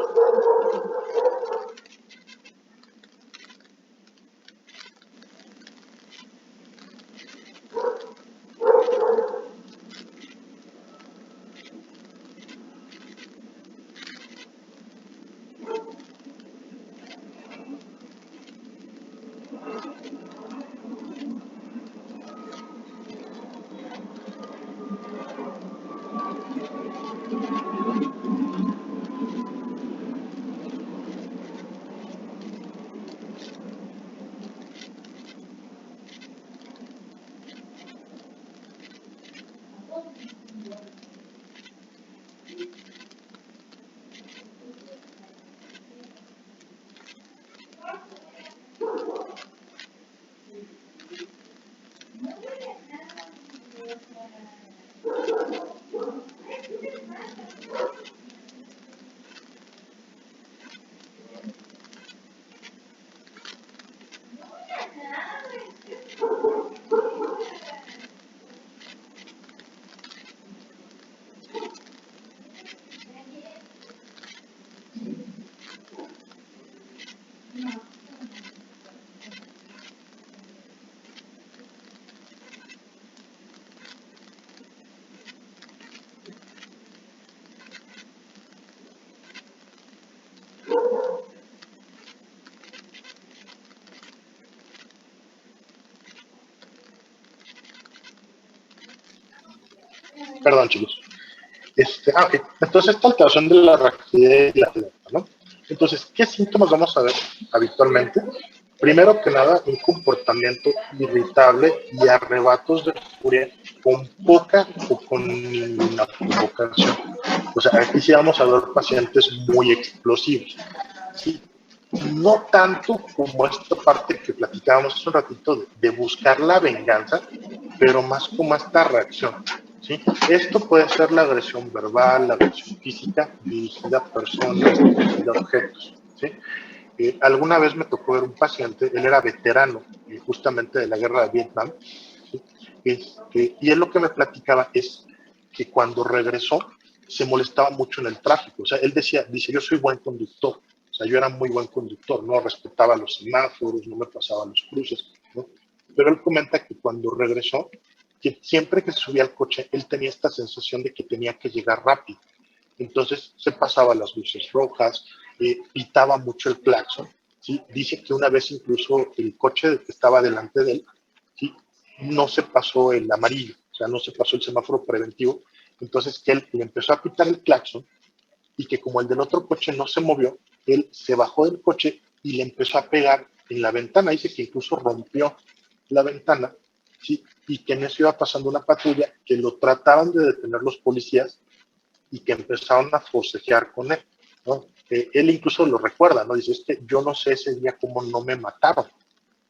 Perdón, chicos. Ok. Entonces, esta alteración de la reactividad y la alerta, ¿no? Entonces, ¿qué síntomas vamos a ver habitualmente? Primero que nada, un comportamiento irritable y arrebatos de furia con poca o con ninguna provocación. O sea, aquí sí vamos a ver pacientes muy explosivos. ¿Sí? No tanto como esta parte que platicábamos hace un ratito de buscar la venganza, pero más como esta reacción. ¿Sí? Esto puede ser la agresión verbal, la agresión física, dirigida a personas, dirigida a objetos. ¿Sí? Alguna vez me tocó ver un paciente, él era veterano justamente de la guerra de Vietnam, ¿sí? Y él lo que me platicaba es que cuando regresó se molestaba mucho en el tráfico. O sea, él dice, yo soy buen conductor. O sea, yo era muy buen conductor, no respetaba los semáforos, no me pasaba los cruces, ¿no? Pero él comenta que cuando regresó, que siempre que subía al coche, él tenía esta sensación de que tenía que llegar rápido. Entonces se pasaba las luces rojas, pitaba mucho el claxon, ¿sí? Dice que una vez incluso el coche que estaba delante de él, ¿sí? No se pasó el amarillo, o sea, no se pasó el semáforo preventivo, entonces que él le empezó a pitar el claxon y que como el del otro coche no se movió, él se bajó del coche y le empezó a pegar en la ventana, dice que incluso rompió la ventana, ¿sí? Y que en eso iba pasando una patrulla, que lo trataban de detener los policías y que empezaron a forcejear con él, ¿no? Él incluso lo recuerda, ¿no? Dice, es que yo no sé ese día cómo no me mataron.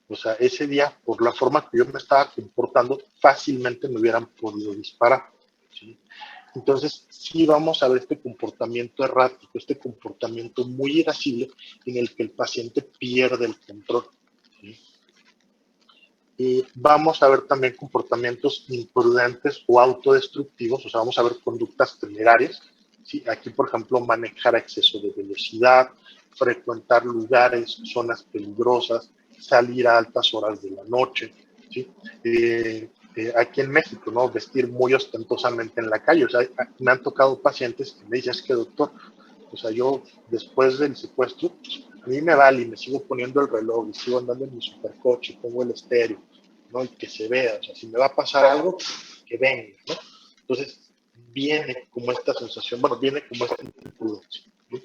O sea, ese día, por la forma que yo me estaba comportando, fácilmente me hubieran podido disparar, ¿sí? Entonces, sí vamos a ver este comportamiento errático, este comportamiento muy irascible en el que el paciente pierde el control, ¿sí? Vamos a ver también comportamientos imprudentes o autodestructivos, o sea, vamos a ver conductas temerarias, ¿sí? Aquí, por ejemplo, manejar a exceso de velocidad, frecuentar lugares, zonas peligrosas, salir a altas horas de la noche, ¿sí? Aquí en México, ¿no? Vestir muy ostentosamente en la calle, o sea, me han tocado pacientes que me dicen, es que doctor, o sea, yo después del secuestro, a mí me vale y me sigo poniendo el reloj y sigo andando en mi supercoche, pongo el estéreo, ¿no? Y que se vea, o sea, si me va a pasar algo, que venga, ¿no? Entonces, viene como esta sensación, bueno, viene como esta imprudencia, ¿no?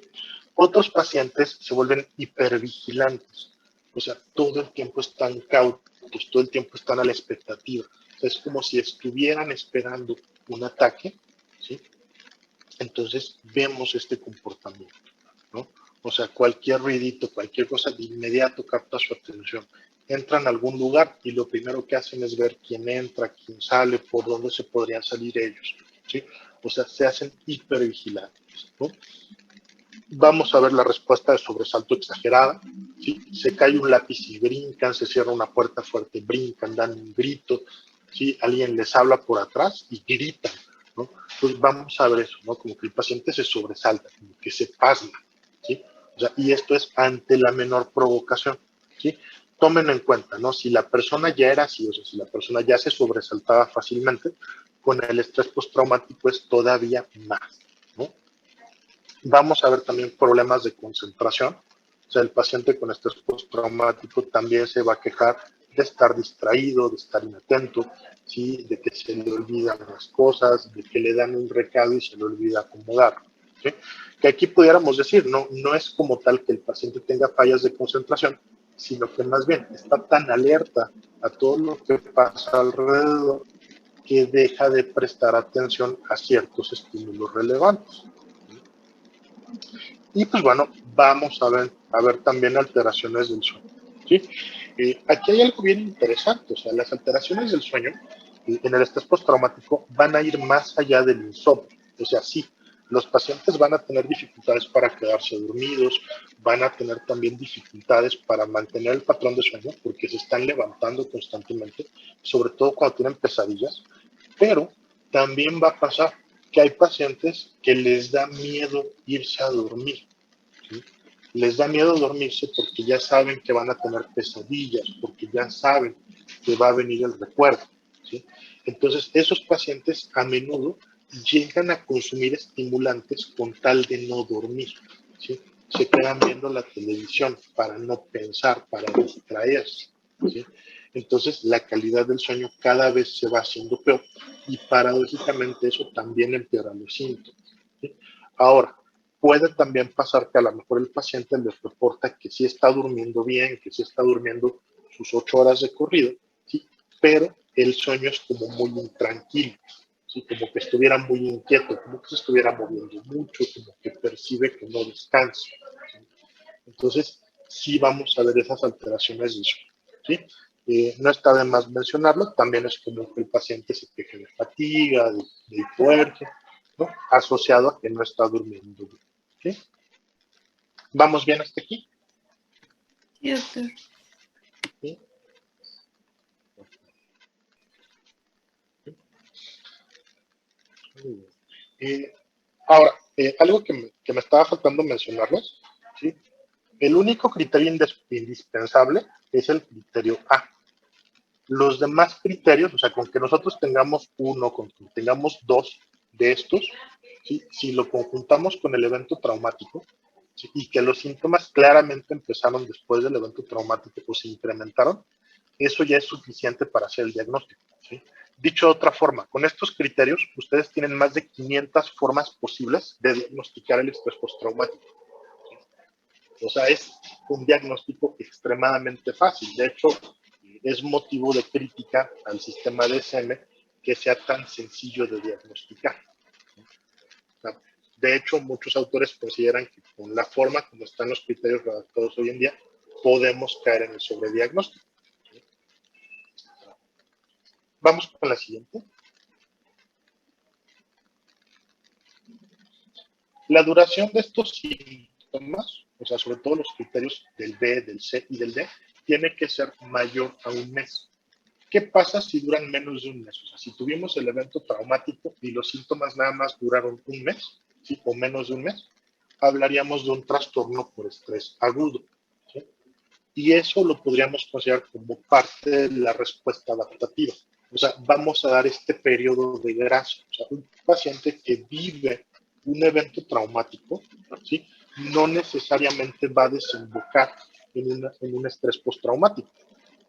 Otros pacientes se vuelven hipervigilantes, o sea, todo el tiempo están cautos, todo el tiempo están a la expectativa. O sea, es como si estuvieran esperando un ataque, ¿sí? Entonces vemos este comportamiento, ¿no? O sea, cualquier ruidito, cualquier cosa de inmediato capta su atención. Entran a algún lugar y lo primero que hacen es ver quién entra, quién sale, por dónde se podrían salir ellos, ¿sí? O sea, se hacen hipervigilantes, ¿no? Vamos a ver la respuesta de sobresalto exagerada, ¿sí? Se cae un lápiz y brincan, se cierra una puerta fuerte, brincan, dan un grito, ¿sí? Alguien les habla por atrás y gritan, ¿no? Pues vamos a ver eso, ¿no? Como que el paciente se sobresalta, como que se pasma, ¿sí? O sea, y esto es ante la menor provocación, ¿sí? Tómenlo en cuenta, ¿no? Si la persona ya era así, o sea, si la persona ya se sobresaltaba fácilmente, con el estrés postraumático es todavía más, ¿no? Vamos a ver también problemas de concentración. O sea, el paciente con estrés postraumático también se va a quejar de estar distraído, de estar inatento, ¿sí? De que se le olvidan las cosas, de que le dan un recado y se le olvida acomodar, ¿sí? Que aquí pudiéramos decir, no es como tal que el paciente tenga fallas de concentración, sino que más bien está tan alerta a todo lo que pasa alrededor que deja de prestar atención a ciertos estímulos relevantes. Y pues bueno, vamos a ver también alteraciones del sueño, ¿sí? Aquí hay algo bien interesante, o sea, las alteraciones del sueño en el estrés postraumático van a ir más allá del insomnio. O sea, sí, los pacientes van a tener dificultades para quedarse dormidos, van a tener también dificultades para mantener el patrón de sueño porque se están levantando constantemente, sobre todo cuando tienen pesadillas, pero también va a pasar que hay pacientes que les da miedo irse a dormir, ¿sí? Les da miedo dormirse porque ya saben que van a tener pesadillas, porque ya saben que va a venir el recuerdo, ¿sí? Entonces, esos pacientes a menudo llegan a consumir estimulantes con tal de no dormir, ¿sí? Se quedan viendo la televisión para no pensar, para distraerse, ¿sí? Entonces, la calidad del sueño cada vez se va haciendo peor y paradójicamente eso también empeora los síntomas, ¿sí? Ahora, puede también pasar que a lo mejor el paciente les reporta que sí está durmiendo bien, que sí está durmiendo sus 8 horas de corrido, ¿sí? Pero el sueño es como muy intranquilo, ¿sí? Como que estuviera muy inquieto, como que se estuviera moviendo mucho, como que percibe que no descansa, ¿sí? Entonces, sí vamos a ver esas alteraciones de sueño, ¿sí? No está de más mencionarlo, también es común que el paciente se queje de fatiga, de hipoergia, ¿no? Asociado a que no está durmiendo bien, ¿sí? ¿Vamos bien hasta aquí? Sí, doctor. ¿Sí? Muy bien. Ahora, algo que me estaba faltando mencionarles, ¿sí? El único criterio indispensable es el criterio A. Los demás criterios, o sea, con que nosotros tengamos uno, con que tengamos dos de estos, ¿sí? Si lo conjuntamos con el evento traumático, ¿sí? Y que los síntomas claramente empezaron después del evento traumático o se incrementaron, eso ya es suficiente para hacer el diagnóstico, ¿sí? Dicho de otra forma, con estos criterios, ustedes tienen más de 500 formas posibles de diagnosticar el estrés postraumático. O sea, es un diagnóstico extremadamente fácil. De hecho, es motivo de crítica al sistema DSM que sea tan sencillo de diagnosticar. De hecho, muchos autores consideran que con la forma como están los criterios redactados hoy en día, podemos caer en el sobrediagnóstico. Vamos con la siguiente. La duración de estos síntomas, o sea, sobre todo los criterios del B, del C y del D, tiene que ser mayor a un mes. ¿Qué pasa si duran menos de un mes? O sea, si tuvimos el evento traumático y los síntomas nada más duraron un mes, ¿sí? O menos de un mes, hablaríamos de un trastorno por estrés agudo, ¿sí? Y eso lo podríamos considerar como parte de la respuesta adaptativa. O sea, vamos a dar este periodo de gracia. O sea, un paciente que vive un evento traumático, ¿sí? No necesariamente va a desembocar en un estrés postraumático.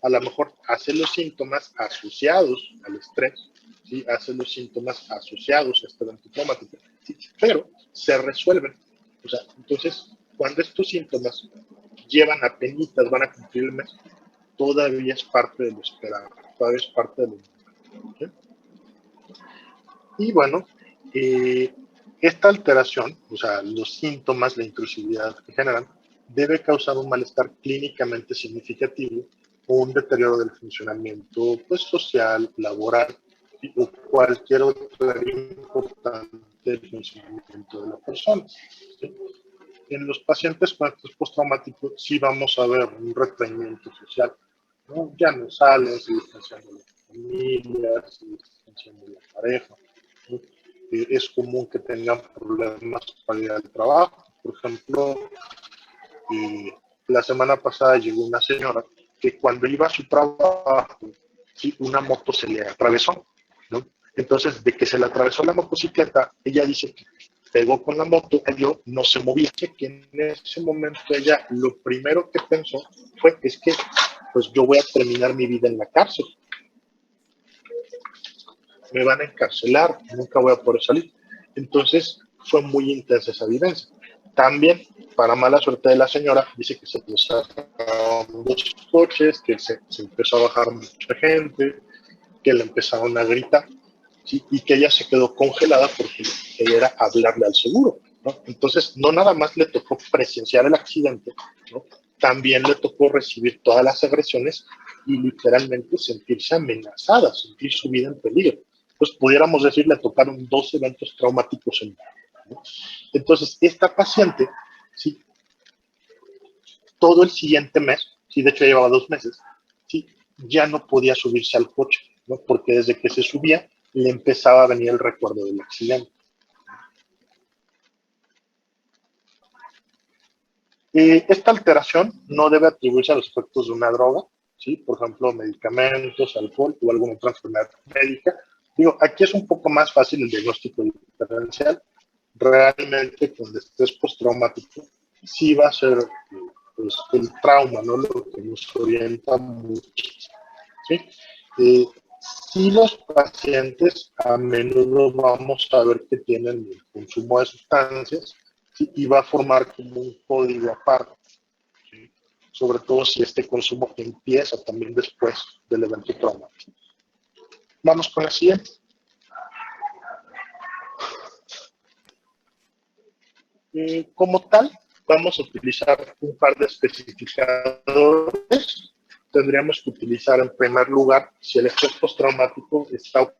A lo mejor hace los síntomas asociados al estrés, ¿sí? Hace los síntomas asociados a este evento traumático, ¿sí? Pero se resuelven. O sea, entonces, cuando estos síntomas llevan a penitas, van a cumplir el mes, todavía es parte de lo esperado, todavía es parte de lo normal, ¿sí? Y bueno, esta alteración, o sea, los síntomas, la intrusividad que generan, debe causar un malestar clínicamente significativo o un deterioro del funcionamiento pues, social, laboral o cualquier otro área importante del funcionamiento de la persona, ¿sí? En los pacientes con estrés postraumático sí vamos a ver un retraimiento social, ¿no? Ya no salen, se distancian de la familia, se distancian de la pareja, ¿no? Es común que tengan problemas para ir al trabajo. Por ejemplo, la semana pasada llegó una señora que cuando iba a su trabajo, sí, una moto se le atravesó, ¿no? Entonces, de que se le atravesó la motocicleta, ella dice que pegó con la moto, cayó, no se movía. Que en ese momento ella lo primero que pensó fue, es que pues yo voy a terminar mi vida en la cárcel. Me van a encarcelar, nunca voy a poder salir. Entonces, fue muy intensa esa vivencia. También, para mala suerte de la señora, dice que se sacaron dos coches, que se empezó a bajar mucha gente, que le empezaron a gritar, ¿sí? Y que ella se quedó congelada porque ella era hablarle al seguro, ¿no? Entonces, no nada más le tocó presenciar el accidente, ¿no? También le tocó recibir todas las agresiones y literalmente sentirse amenazada, sentir su vida en peligro. Pues pudiéramos decir, le tocaron 2 eventos traumáticos en uno, ¿no? Entonces, esta paciente, ¿sí? Todo el siguiente mes, ¿sí? De hecho llevaba 2 meses, ¿sí? Ya no podía subirse al coche, ¿no? Porque desde que se subía le empezaba a venir el recuerdo del accidente. Esta alteración no debe atribuirse a los efectos de una droga, ¿sí? Por ejemplo, medicamentos, alcohol o alguna otra enfermedad médica. Digo, aquí es un poco más fácil el diagnóstico diferencial. Realmente con el estrés postraumático sí va a ser pues, el trauma, ¿no? Lo que nos orienta muchísimo, ¿sí? Eh, si los pacientes a menudo vamos a ver que tienen el consumo de sustancias, ¿sí? Y va a formar como un código aparte, ¿sí? Sobre todo si este consumo empieza también después del evento traumático. Vamos con la siguiente. Como tal, vamos a utilizar un par de especificadores. Tendríamos que utilizar en primer lugar si el estrés postraumático está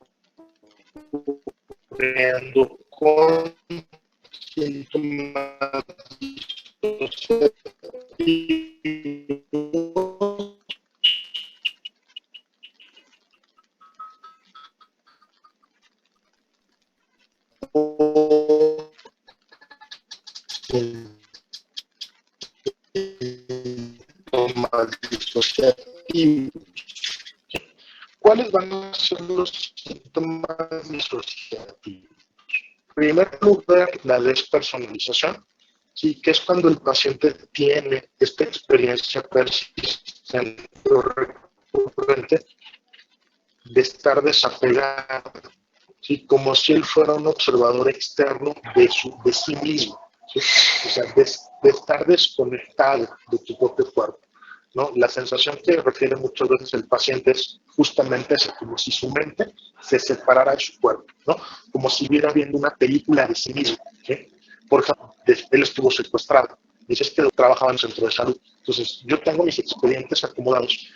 ocurriendo con síntomas disociativos o síntomas disociativos. ¿Cuáles van a ser los síntomas disociativos? En primer lugar, la despersonalización, ¿sí? Que es cuando el paciente tiene esta experiencia persistente o recurrente de estar desapegado, ¿sí? Como si él fuera un observador externo de sí mismo, ¿sí? O sea, de estar desconectado de tu propio cuerpo, ¿no? La sensación que refiere muchas veces el paciente es justamente esa, como si su mente se separara de su cuerpo, ¿no? Como si viera viendo una película de sí mismo, ¿sí? Por ejemplo, él estuvo secuestrado, dices que trabajaba en el centro de salud, entonces yo tengo mis expedientes acomodados.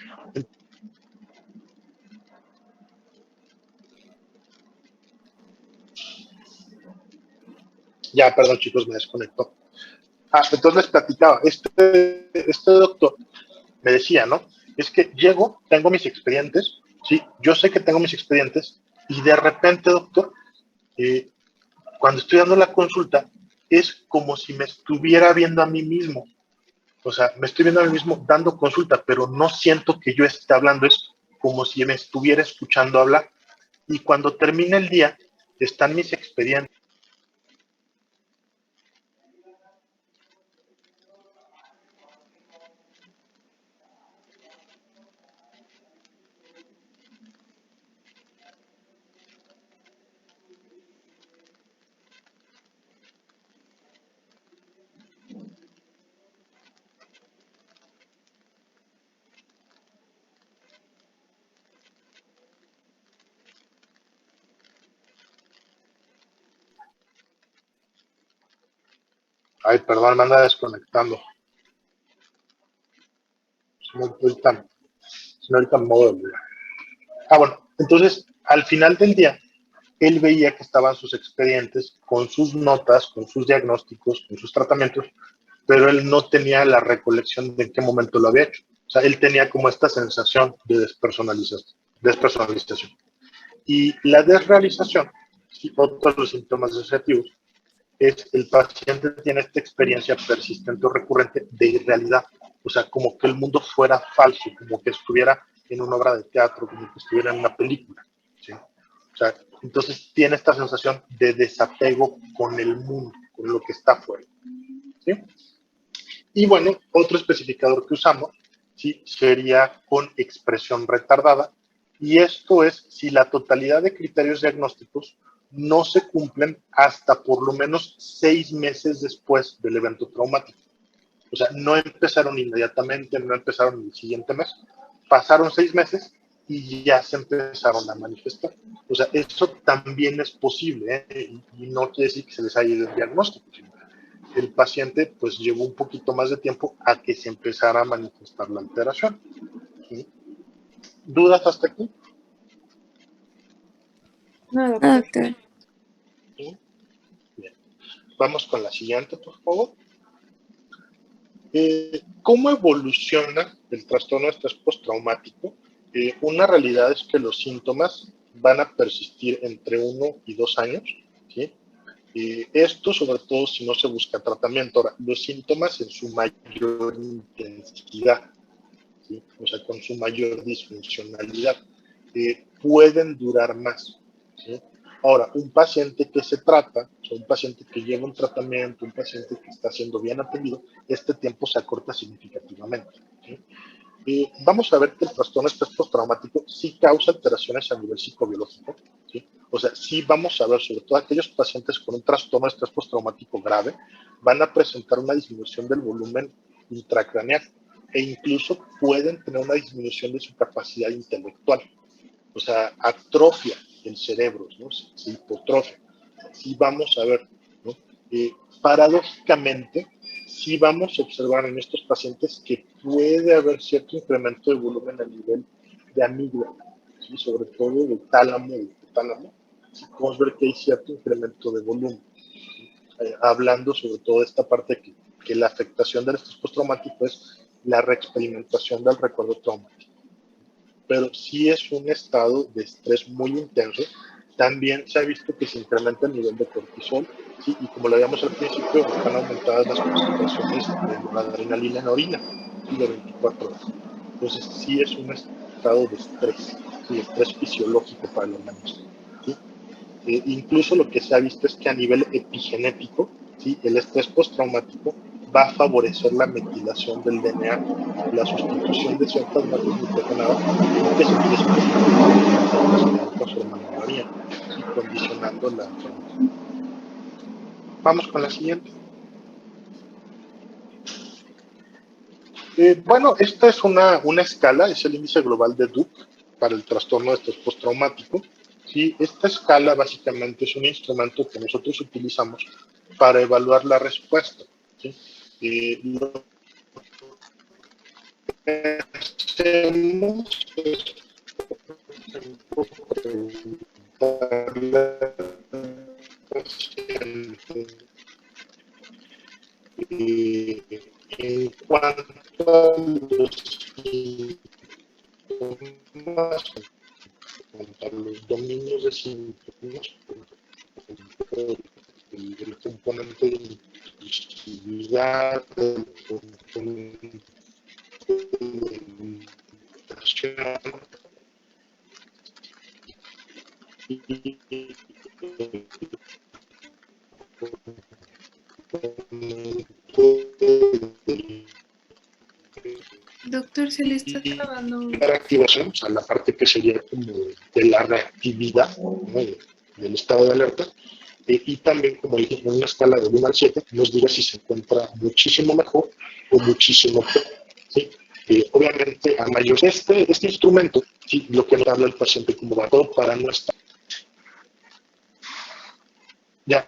Ya, perdón chicos, me desconectó. Entonces les platicaba, este doctor me decía, ¿no? Es que llego, tengo mis expedientes, ¿sí? Yo sé que tengo mis expedientes y de repente, doctor, cuando estoy dando la consulta, es como si me estuviera viendo a mí mismo. O sea, me estoy viendo a mí mismo dando consulta, pero no siento que yo esté hablando, es como si me estuviera escuchando hablar. Y cuando termina el día, están mis expedientes. Ay, perdón, me anda desconectando. Ahorita me muevo de lugar. Bueno, entonces, al final del día, él veía que estaban sus expedientes con sus notas, con sus diagnósticos, con sus tratamientos, pero él no tenía la recolección de en qué momento lo había hecho. O sea, él tenía como esta sensación de despersonalización. Y la desrealización, otro de los síntomas asociativos, es el paciente tiene esta experiencia persistente o recurrente de irrealidad. O sea, como que el mundo fuera falso, como que estuviera en una obra de teatro, como que estuviera en una película, ¿sí? O sea, entonces tiene esta sensación de desapego con el mundo, con lo que está afuera, ¿sí? Y bueno, otro especificador que usamos, ¿sí? Sería con expresión retardada, y esto es si la totalidad de criterios diagnósticos no se cumplen hasta por lo menos 6 meses después del evento traumático. O sea, no empezaron inmediatamente, no empezaron el siguiente mes, pasaron 6 meses y ya se empezaron a manifestar. O sea, eso también es posible, ¿eh? Y no quiere decir que se les haya ido el diagnóstico, sino el paciente pues llevó un poquito más de tiempo a que se empezara a manifestar la alteración, ¿sí? ¿Dudas hasta aquí? No, No, doctor. doctor. ¿Sí? Bien. Vamos con la siguiente, por favor. ¿Cómo evoluciona el trastorno de estrés postraumático? Una realidad es que los síntomas van a persistir entre 1 y 2 años, ¿sí? Esto sobre todo si no se busca tratamiento. Ahora, los síntomas en su mayor intensidad, ¿sí? O sea, con su mayor disfuncionalidad, pueden durar más, ¿sí? Ahora, un paciente que se trata, o sea, un paciente que lleva un tratamiento, un paciente que está siendo bien atendido, este tiempo se acorta significativamente. ¿Sí? Vamos a ver que el trastorno de estrés postraumático sí causa alteraciones a nivel psicobiológico. ¿Sí? O sea, sí vamos a ver, sobre todo aquellos pacientes con un trastorno de estrés postraumático grave, van a presentar una disminución del volumen intracraneal e incluso pueden tener una disminución de su capacidad intelectual. O sea, atrofia el cerebro, ¿no? Se hipotrofia. Sí vamos a ver, ¿no? Paradójicamente, sí vamos a observar en estos pacientes que puede haber cierto incremento de volumen a nivel de amígdala, ¿sí? Sobre todo del tálamo, sí podemos ver que hay cierto incremento de volumen. Hablando sobre todo de esta parte que la afectación del estrés postraumático es la reexperimentación del recuerdo traumático. Pero sí es un estado de estrés muy intenso. También se ha visto que se incrementa el nivel de cortisol, ¿sí? Y como lo habíamos al principio, están aumentadas las concentraciones de adrenalina en la orina, ¿sí? De 24 horas. Entonces sí es un estado de estrés, ¿sí? Estrés fisiológico para el organismo, ¿sí? Incluso lo que se ha visto es que a nivel epigenético, ¿sí? El estrés postraumático va a favorecer la metilación del DNA, la sustitución de ciertas bases nitrogenadas y que se empiezan a sintetizar ciertas hormonas, ¿sí? Condicionando la enfermedad. Vamos con la siguiente. Bueno, esta es una escala, es el índice global de Duke para el trastorno de estrés postraumático. Sí, esta escala básicamente es un instrumento que nosotros utilizamos para evaluar la respuesta. ¿Sí? Lo que hacemos es preguntarle al paciente en cuanto a los síntomas, a los dominios de síntomas, el componente de impulsividad, el componente de meditación y el componente de Doctor, se le está trabando. hiperactivación, o sea, la parte que sería como de la reactividad, ¿no? Del estado de alerta, y también, como dije, en una escala de 1 al 7, nos diga si se encuentra muchísimo mejor o muchísimo peor. ¿Sí? Obviamente, a mayor este instrumento, ¿sí? Lo que nos habla el paciente como va todo para no estar. Ya.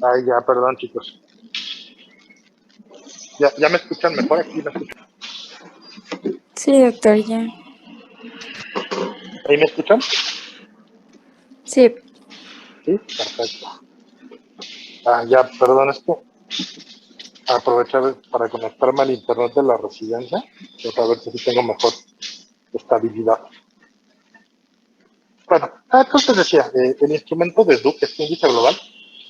Ay, ya, perdón, chicos. ¿Ya me escuchan mejor? Aquí me escuchan. Sí, doctor, ya. ¿Ahí me escuchan? Sí. Sí, perfecto. Ya, perdón, esto. Aprovechar para conectarme al internet de la residencia, para ver si tengo mejor estabilidad. Bueno, entonces decía, el instrumento de Duke, este índice global,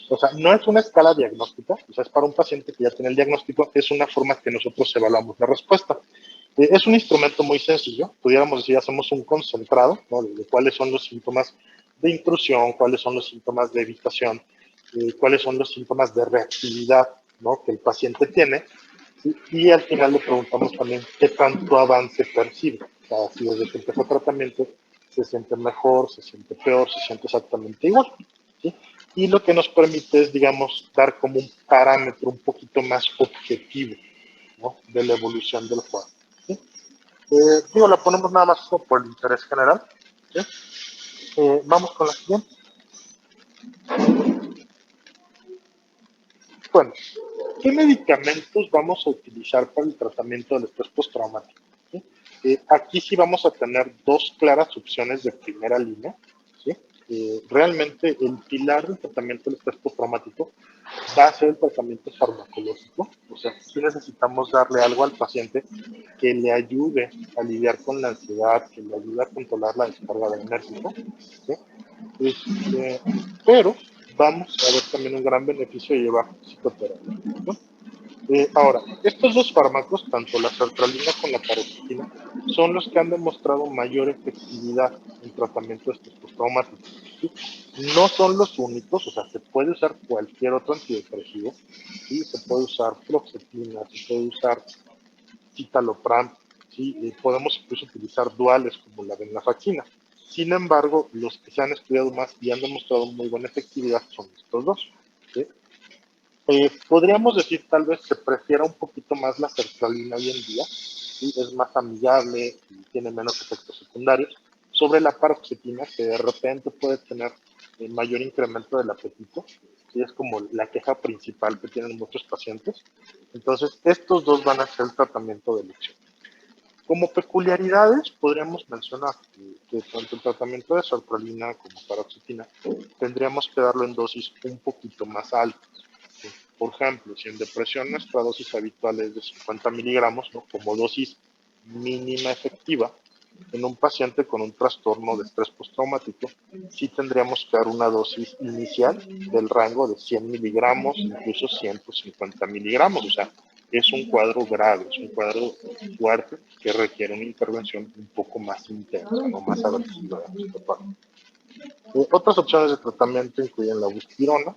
o sea, no es una escala diagnóstica, o sea, es para un paciente que ya tiene el diagnóstico, es una forma que nosotros evaluamos la respuesta. Es un instrumento muy sencillo, pudiéramos decir, hacemos un concentrado, ¿no? De cuáles son los síntomas de intrusión, cuáles son los síntomas de evitación, cuáles son los síntomas de reactividad, ¿no? Que el paciente tiene, ¿sí? Y al final le preguntamos también qué tanto avance percibe, o sea, si desde que empezó el tratamiento se siente mejor, se siente peor, se siente exactamente igual, ¿sí? Y lo que nos permite es, digamos, dar como un parámetro un poquito más objetivo, ¿no? De la evolución del cuadro. ¿Sí? La ponemos nada más por el interés general. ¿Sí? Vamos con la siguiente. Bueno, ¿qué medicamentos vamos a utilizar para el tratamiento del estrés postraumático? ¿Sí? Aquí sí vamos a tener dos claras opciones de primera línea. ¿Sí? Realmente el pilar del tratamiento del estrés postraumático va a ser el tratamiento farmacológico. O sea, sí necesitamos darle algo al paciente que le ayude a lidiar con la ansiedad, que le ayude a controlar la descarga de enérgica. ¿Sí? Pero vamos a ver también un gran beneficio de llevar psicoterapia, ¿no? Ahora, estos dos fármacos, tanto la sertralina como la paroxetina, son los que han demostrado mayor efectividad en tratamiento de estrés postraumático. ¿Sí? No son los únicos, o sea, se puede usar cualquier otro antidepresivo, ¿sí? Se puede usar fluoxetina, se puede usar citalopram, ¿sí? Podemos incluso utilizar duales como la venlafaxina. Sin embargo, los que se han estudiado más y han demostrado muy buena efectividad son estos dos. ¿Sí? Podríamos decir tal vez se prefiera un poquito más la sertralina hoy en día, ¿sí? Es más amigable y tiene menos efectos secundarios, sobre la paroxetina que de repente puede tener mayor incremento del apetito, y es como la queja principal que tienen muchos pacientes. Entonces, estos dos van a ser el tratamiento de elección. Como peculiaridades, podríamos mencionar que tanto el tratamiento de sertralina como paroxetina tendríamos que darlo en dosis un poquito más altas. ¿Sí? Por ejemplo, si en depresión nuestra dosis habitual es de 50 miligramos, ¿no? Como dosis mínima efectiva, en un paciente con un trastorno de estrés postraumático, sí tendríamos que dar una dosis inicial del rango de 100 miligramos, incluso 150 miligramos. O sea, es un cuadro grave, es un cuadro fuerte que requiere una intervención un poco más intensa, no más agresiva de nuestra parte. Otras opciones de tratamiento incluyen la buspirona,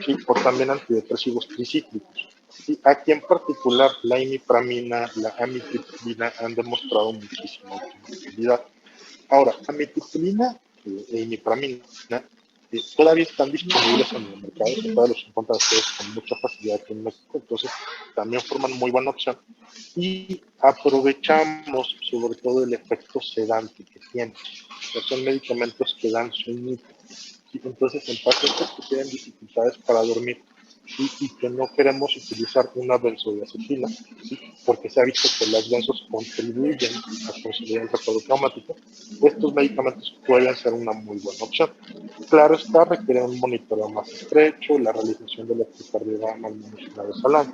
¿sí? O también antidepresivos tricíclicos. ¿Sí? Aquí en particular la imipramina, la amitriptilina han demostrado muchísima utilidad. Ahora, amitriptilina e imipramina todavía están disponibles en el mercado, se pueden los encontrar ustedes con mucha facilidad aquí en México, entonces también forman muy buena opción y aprovechamos sobre todo el efecto sedante que tienen. O sea, son medicamentos que dan sueño. ¿Sí? Entonces, en pacientes que tienen dificultades para dormir y que no queremos utilizar una benzodiazepina, ¿sí? Porque se ha visto que las benzos contribuyen a consolidar el recuerdo traumático, estos medicamentos pueden ser una muy buena opción. Claro está, requieren un monitoreo más estrecho, la realización del electrocardiograma al menos una vez al año.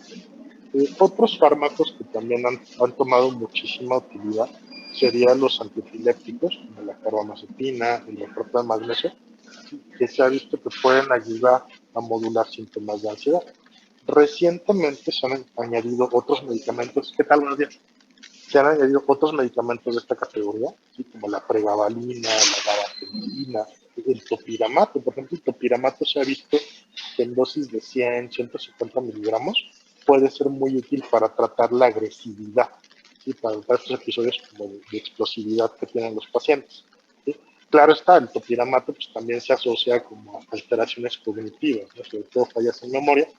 ¿Sí? Otros fármacos que también han tomado muchísima utilidad serían los antiepilépticos, como la carbamazepina, el valproato de magnesio, que se ha visto que pueden ayudar a modular síntomas de ansiedad. Recientemente se han añadido otros medicamentos. ¿Qué tal? Buenos días. Se han añadido otros medicamentos de esta categoría, ¿sí? Como la pregabalina, la gabapentina, el topiramato. Por ejemplo, el topiramato se ha visto que en dosis de 100, 150 miligramos puede ser muy útil para tratar la agresividad, ¿sí? Para tratar estos episodios como de explosividad que tienen los pacientes. ¿Sí? Claro está, el topiramato pues, también se asocia como alteraciones cognitivas, ¿no? Sobre todo fallas en memoria.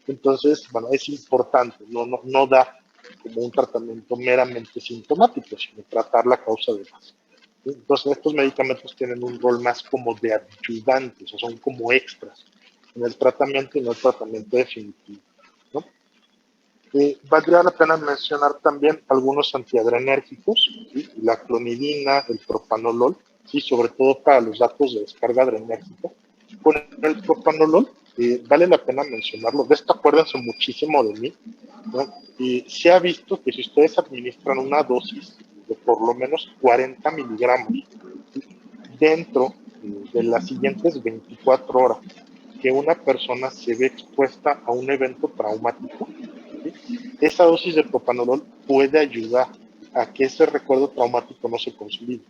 Entonces, bueno, es importante, no da como un tratamiento meramente sintomático, sino tratar la causa de base. Entonces, estos medicamentos tienen un rol más como de ayudantes, o son como extras en el tratamiento y no el tratamiento definitivo, ¿no? Valdría la pena mencionar también algunos antiadrenérgicos, ¿sí? La clonidina, el propanolol, ¿sí? Sobre todo para los datos de descarga adrenérgica. Con el propanolol, vale la pena mencionarlo, de esto acuérdense muchísimo de mí, ¿no? Se ha visto que si ustedes administran una dosis de por lo menos 40 miligramos, ¿sí? Dentro de las siguientes 24 horas, que una persona se ve expuesta a un evento traumático, ¿sí? Esa dosis de propanolol puede ayudar a que ese recuerdo traumático no se consolide.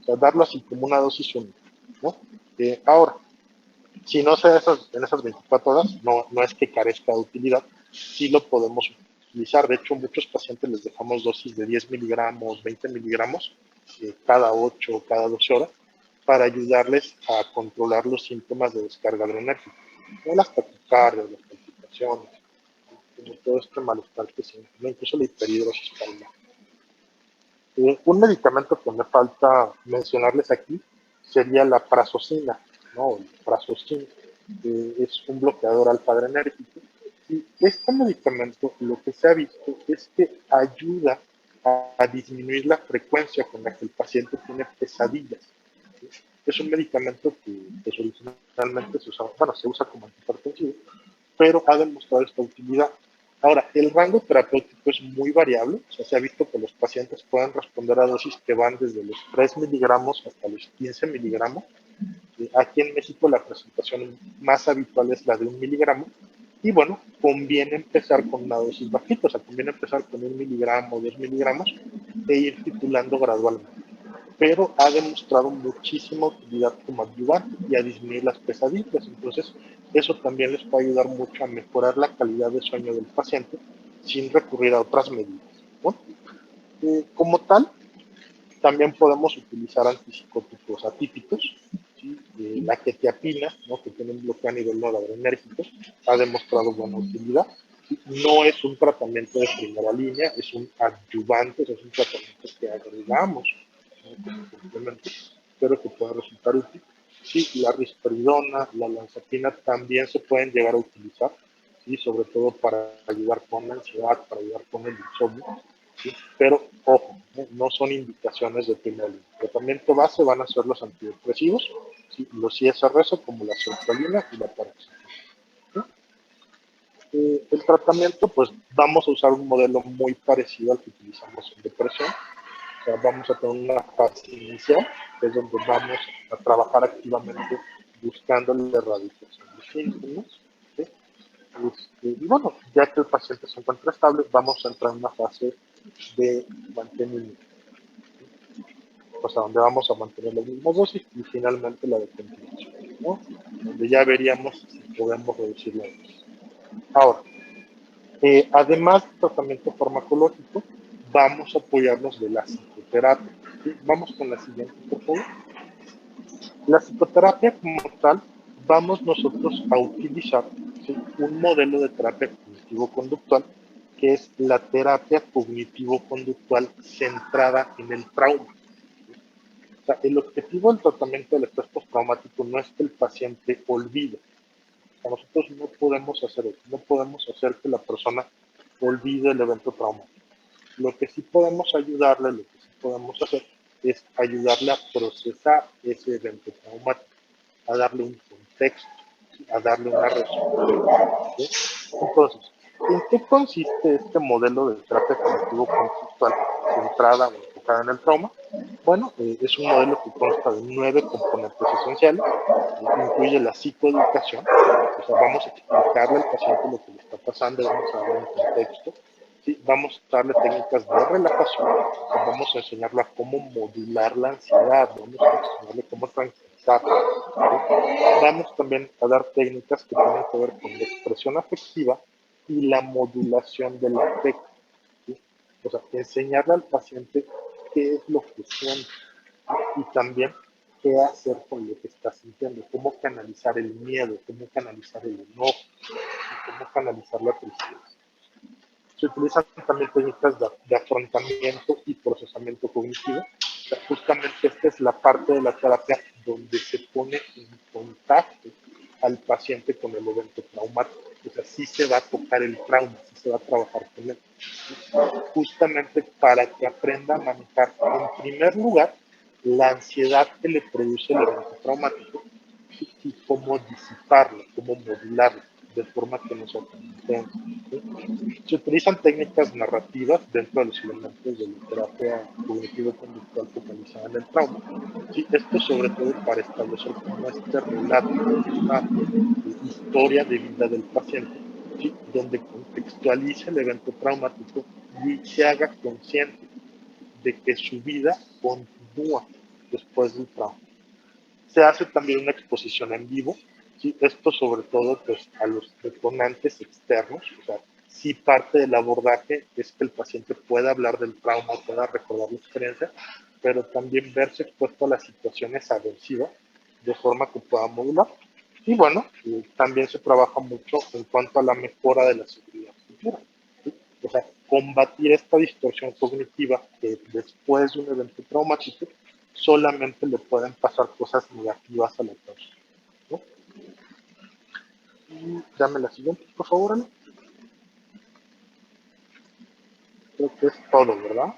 O sea, darlo así como una dosis única, ¿no? Ahora, si no se en esas 24 horas, no es que carezca de utilidad, sí lo podemos utilizar. De hecho, muchos pacientes les dejamos dosis de 10 miligramos, 20 miligramos, cada 8 o cada 12 horas, para ayudarles a controlar los síntomas de descarga adrenérgica, ¿no? Las taquicardias, las palpitaciones, como todo este malestar que se siente, incluso la hiperhidrosis pulmonar. Un medicamento que me falta mencionarles aquí sería la prazosina, ¿no? El prazosina, es un bloqueador alfa-adrenérgico. Y este medicamento lo que se ha visto es que ayuda a disminuir la frecuencia con la que el paciente tiene pesadillas. ¿Sí? Es un medicamento que pues, originalmente se usa como antihipertensivo, pero ha demostrado esta utilidad. Ahora, el rango terapéutico es muy variable, o sea, se ha visto que los pacientes pueden responder a dosis que van desde los 3 miligramos hasta los 15 miligramos. Aquí en México la presentación más habitual es la de 1 miligramo, y bueno, conviene empezar con una dosis bajita, o sea, conviene empezar con 1 miligramo, 2 miligramos, e ir titulando gradualmente. Pero ha demostrado muchísima utilidad como adyuvante y a disminuir las pesadillas. Entonces, eso también les puede ayudar mucho a mejorar la calidad de sueño del paciente sin recurrir a otras medidas, ¿no? Como tal, también podemos utilizar antipsicóticos atípicos, ¿sí? La quetiapina, ¿no? Que tiene un bloqueo a nivel noradrenérgico, ha demostrado buena utilidad. No es un tratamiento de primera línea, es un adyuvante, es un tratamiento que agregamos, ¿no? Como complemento, pero que puede resultar útil. Sí, la risperidona, la lanzapina también se pueden llegar a utilizar, ¿sí? Sobre todo para ayudar con la ansiedad, para ayudar con el insomnio. ¿Sí? Pero, ojo, no son indicaciones de primera línea. El tratamiento base van a ser los antidepresivos, ¿sí? Los ISRS como la sertralina y la paroxetina. ¿Sí? El tratamiento, pues vamos a usar un modelo muy parecido al que utilizamos en depresión. O sea, vamos a tener una fase inicial, que es donde vamos a trabajar activamente buscando la erradicación de síntomas. ¿Sí? Y bueno, ya que el paciente se encuentra estable, vamos a entrar en una fase de mantenimiento, o sea, donde vamos a mantener la misma dosis y finalmente la de continuación, ¿no? Donde ya veríamos si podemos reducir la dosis. Ahora, además del tratamiento farmacológico, vamos a apoyarnos de la psicoterapia. ¿Sí? Vamos con la siguiente, por favor. La psicoterapia como tal, vamos nosotros a utilizar, ¿sí? Un modelo de terapia cognitivo-conductual que es la terapia cognitivo-conductual centrada en el trauma. O sea, el objetivo del tratamiento del estrés postraumático no es que el paciente olvide. O sea, nosotros no podemos hacer eso, no podemos hacer que la persona olvide el evento traumático. Lo que sí podemos ayudarle, lo que sí podemos hacer es ayudarle a procesar ese evento traumático, a darle un contexto, a darle una resolución. ¿Sí? Entonces, ¿en qué consiste este modelo de terapia cognitivo-conductual centrada o enfocada en el trauma? Bueno, es un modelo que consta de 9 componentes esenciales, incluye la psicoeducación, o sea, vamos a explicarle al paciente lo que le está pasando, vamos a darle un contexto, ¿sí? Vamos a darle técnicas de relajación, o sea, vamos a enseñarle a cómo modular la ansiedad, vamos a enseñarle cómo tranquilizar, ¿sí? Vamos también a dar técnicas que tienen que ver con la expresión afectiva y la modulación del afecto, ¿sí? O sea, enseñarle al paciente qué es lo que siente y también qué hacer con lo que está sintiendo, cómo canalizar el miedo, cómo canalizar el enojo, cómo canalizar la tristeza. Se utilizan también técnicas de afrontamiento y procesamiento cognitivo. O sea, justamente esta es la parte de la terapia donde se pone en contacto al paciente con el evento traumático. O sea, sí se va a tocar el trauma, sí se va a trabajar con él. Justamente para que aprenda a manejar, en primer lugar, la ansiedad que le produce el evento traumático y cómo disiparlo, cómo modularlo, de forma que no sea tan intenso. ¿Sí? Se utilizan técnicas narrativas dentro de los elementos de la terapia cognitivo-conductual focalizada en el trauma. ¿Sí? Esto sobre todo para establecer como este relato, esta historia de vida del paciente, ¿sí? Donde contextualice el evento traumático y se haga consciente de que su vida continúa después del trauma. Se hace también una exposición en vivo, ¿sí? Esto sobre todo pues, a los detonantes externos, o sea, sí parte del abordaje es que el paciente pueda hablar del trauma, pueda recordar la experiencia, pero también verse expuesto a las situaciones aversivas de forma que pueda modular. Y bueno, también se trabaja mucho en cuanto a la mejora de la seguridad futura, ¿sí? O sea, combatir esta distorsión cognitiva que después de un evento traumático solamente le pueden pasar cosas negativas a la persona, ¿no? Y dame la siguiente, por favor, Ana. Creo que es todo, ¿verdad?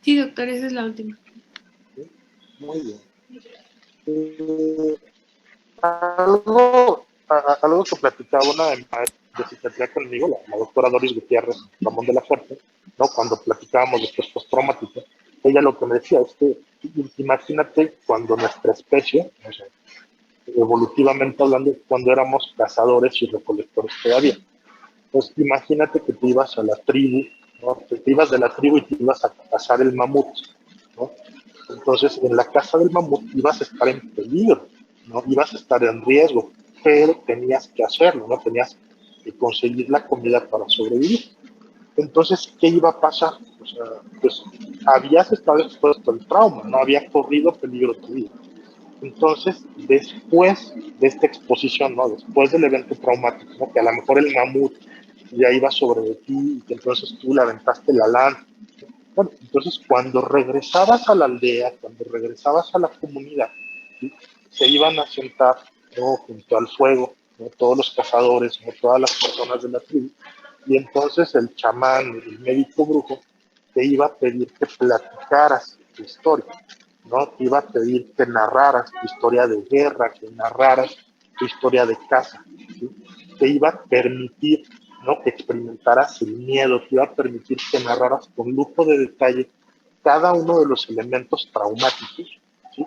Sí, doctor, esa es la última. Sí. Muy bien. Algo que platicaba una de psiquiatría conmigo, la doctora Doris Gutiérrez Ramón de la Fuerte, ¿no? Cuando platicábamos de estrés postraumático, ella lo que me decía es que imagínate cuando nuestra especie, o sea, evolutivamente hablando, cuando éramos cazadores y recolectores todavía. Pues imagínate que te ibas a la tribu, ¿no? Te ibas de la tribu y te ibas a cazar el mamut, ¿no? Entonces, en la caza del mamut ibas a estar en peligro, ¿no? Ibas a estar en riesgo, pero tenías que hacerlo, ¿no? Tenías que conseguir la comida para sobrevivir. Entonces, ¿qué iba a pasar? O sea, pues habías estado expuesto al trauma, no había corrido peligro tu vida. Entonces, después de esta exposición, ¿no? Después del evento traumático, ¿no? Que a lo mejor el mamut ya iba sobre ti y que entonces tú le aventaste la lanza. Bueno, entonces cuando regresabas a la aldea, cuando regresabas a la comunidad, ¿sí? Se iban a sentar, ¿no? Junto al fuego, ¿no? Todos los cazadores, ¿no? Todas las personas de la tribu, y entonces el chamán, el médico brujo, te iba a pedir que platicaras tu historia, ¿no? Te iba a pedir que narraras tu historia de guerra, que narraras tu historia de caza, ¿sí? Te iba a permitir, ¿no? Que experimentaras el miedo, te iba a permitir que narraras con lujo de detalle cada uno de los elementos traumáticos, ¿sí?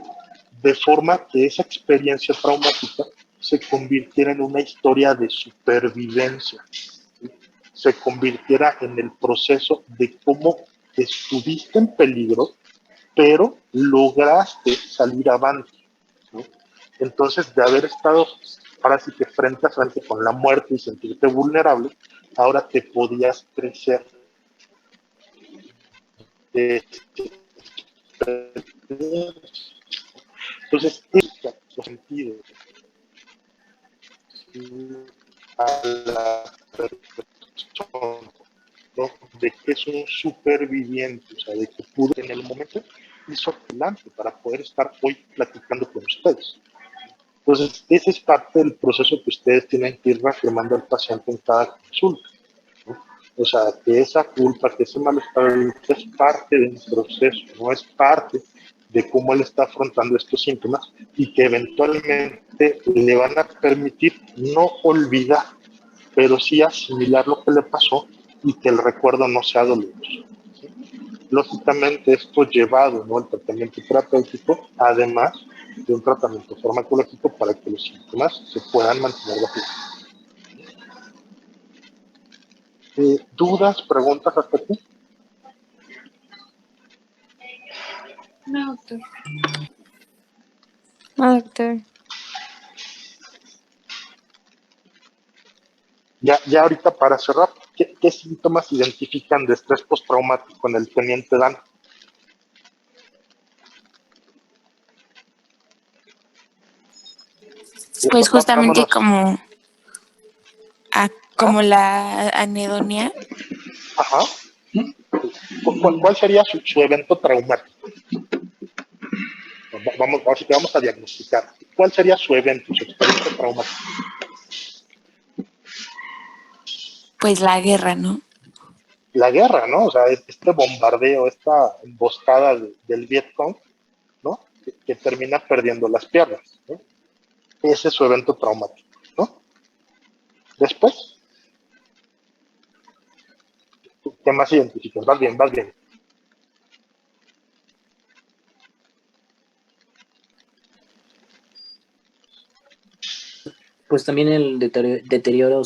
De forma que esa experiencia traumática se convirtiera en una historia de supervivencia, ¿sí? Se convirtiera en el proceso de cómo estuviste en peligro, pero lograste salir avante, ¿no? Entonces, de haber estado ahora sí que frente a frente con la muerte y sentirte vulnerable, ahora te podías crecer. Entonces, este sentido a la persona, ¿no? De que es un superviviente, o sea, de que pudo en el momento hizo adelante para poder estar hoy platicando con ustedes. Entonces, ese es parte del proceso que ustedes tienen que ir reafirmando al paciente en cada consulta, ¿no? O sea, que esa culpa, que ese malestar es parte de un proceso, no es parte de cómo él está afrontando estos síntomas y que eventualmente le van a permitir no olvidar, pero sí asimilar lo que le pasó y que el recuerdo no sea doloroso, ¿sí? Lógicamente, esto llevado, ¿no? al tratamiento terapéutico, además de un tratamiento farmacológico para que los síntomas se puedan mantener bajo. ¿Dudas, preguntas hasta aquí? No, doctor. No, doctor. Ya ahorita para cerrar, ¿qué síntomas identifican de estrés postraumático en el teniente Dan? Pues justamente Vámonos. como la anedonia. Ajá. ¿Cuál sería su evento traumático? Vamos a diagnosticar. ¿Cuál sería su evento, su experiencia traumático? Pues la guerra, ¿no? La guerra, ¿no? O sea, este bombardeo, esta emboscada del Vietcong, ¿no? Que termina perdiendo las piernas, ¿no? Ese es su evento traumático, ¿no? Después, ¿qué más identificas? Vas bien, vas bien. Pues también el deterioro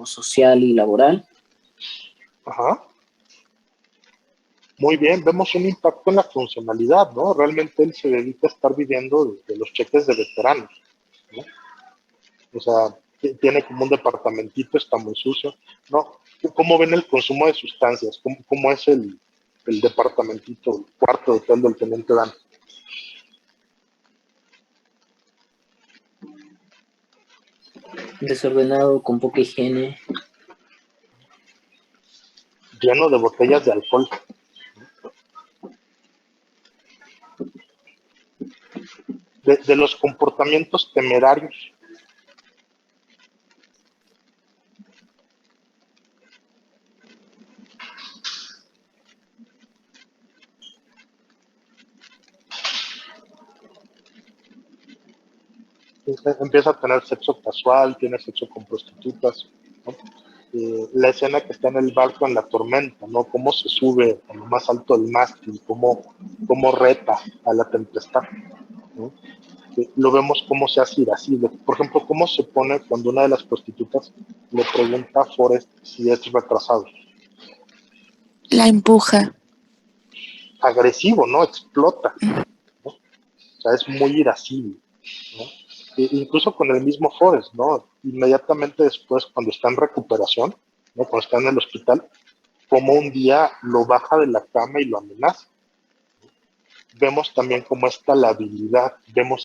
social y laboral. Ajá. Muy bien, vemos un impacto en la funcionalidad, ¿no? Realmente él se dedica a estar viviendo de los cheques de veteranos, ¿no? O sea, tiene como un departamentito, está muy sucio, ¿no? ¿Cómo ven el consumo de sustancias? ¿Cómo es el departamentito, el cuarto de hotel del teniente Dan? Desordenado, con poca higiene. Lleno de botellas de alcohol. De los comportamientos temerarios. Empieza a tener sexo casual, tiene sexo con prostitutas, ¿no? La escena que está en el barco en la tormenta, ¿no? Cómo se sube a lo más alto del mástil, cómo reta a la tempestad, ¿no? Lo vemos cómo se hace irascible. Por ejemplo, cómo se pone cuando una de las prostitutas le pregunta a Forrest si es retrasado. La empuja. Agresivo, ¿no? Explota, ¿no? O sea, es muy irascible, ¿no? Incluso con el mismo Forrest, ¿no? Inmediatamente después, cuando está en recuperación, ¿no? Cuando está en el hospital, como un día lo baja de la cama y lo amenaza. Vemos también cómo está la habilidad, vemos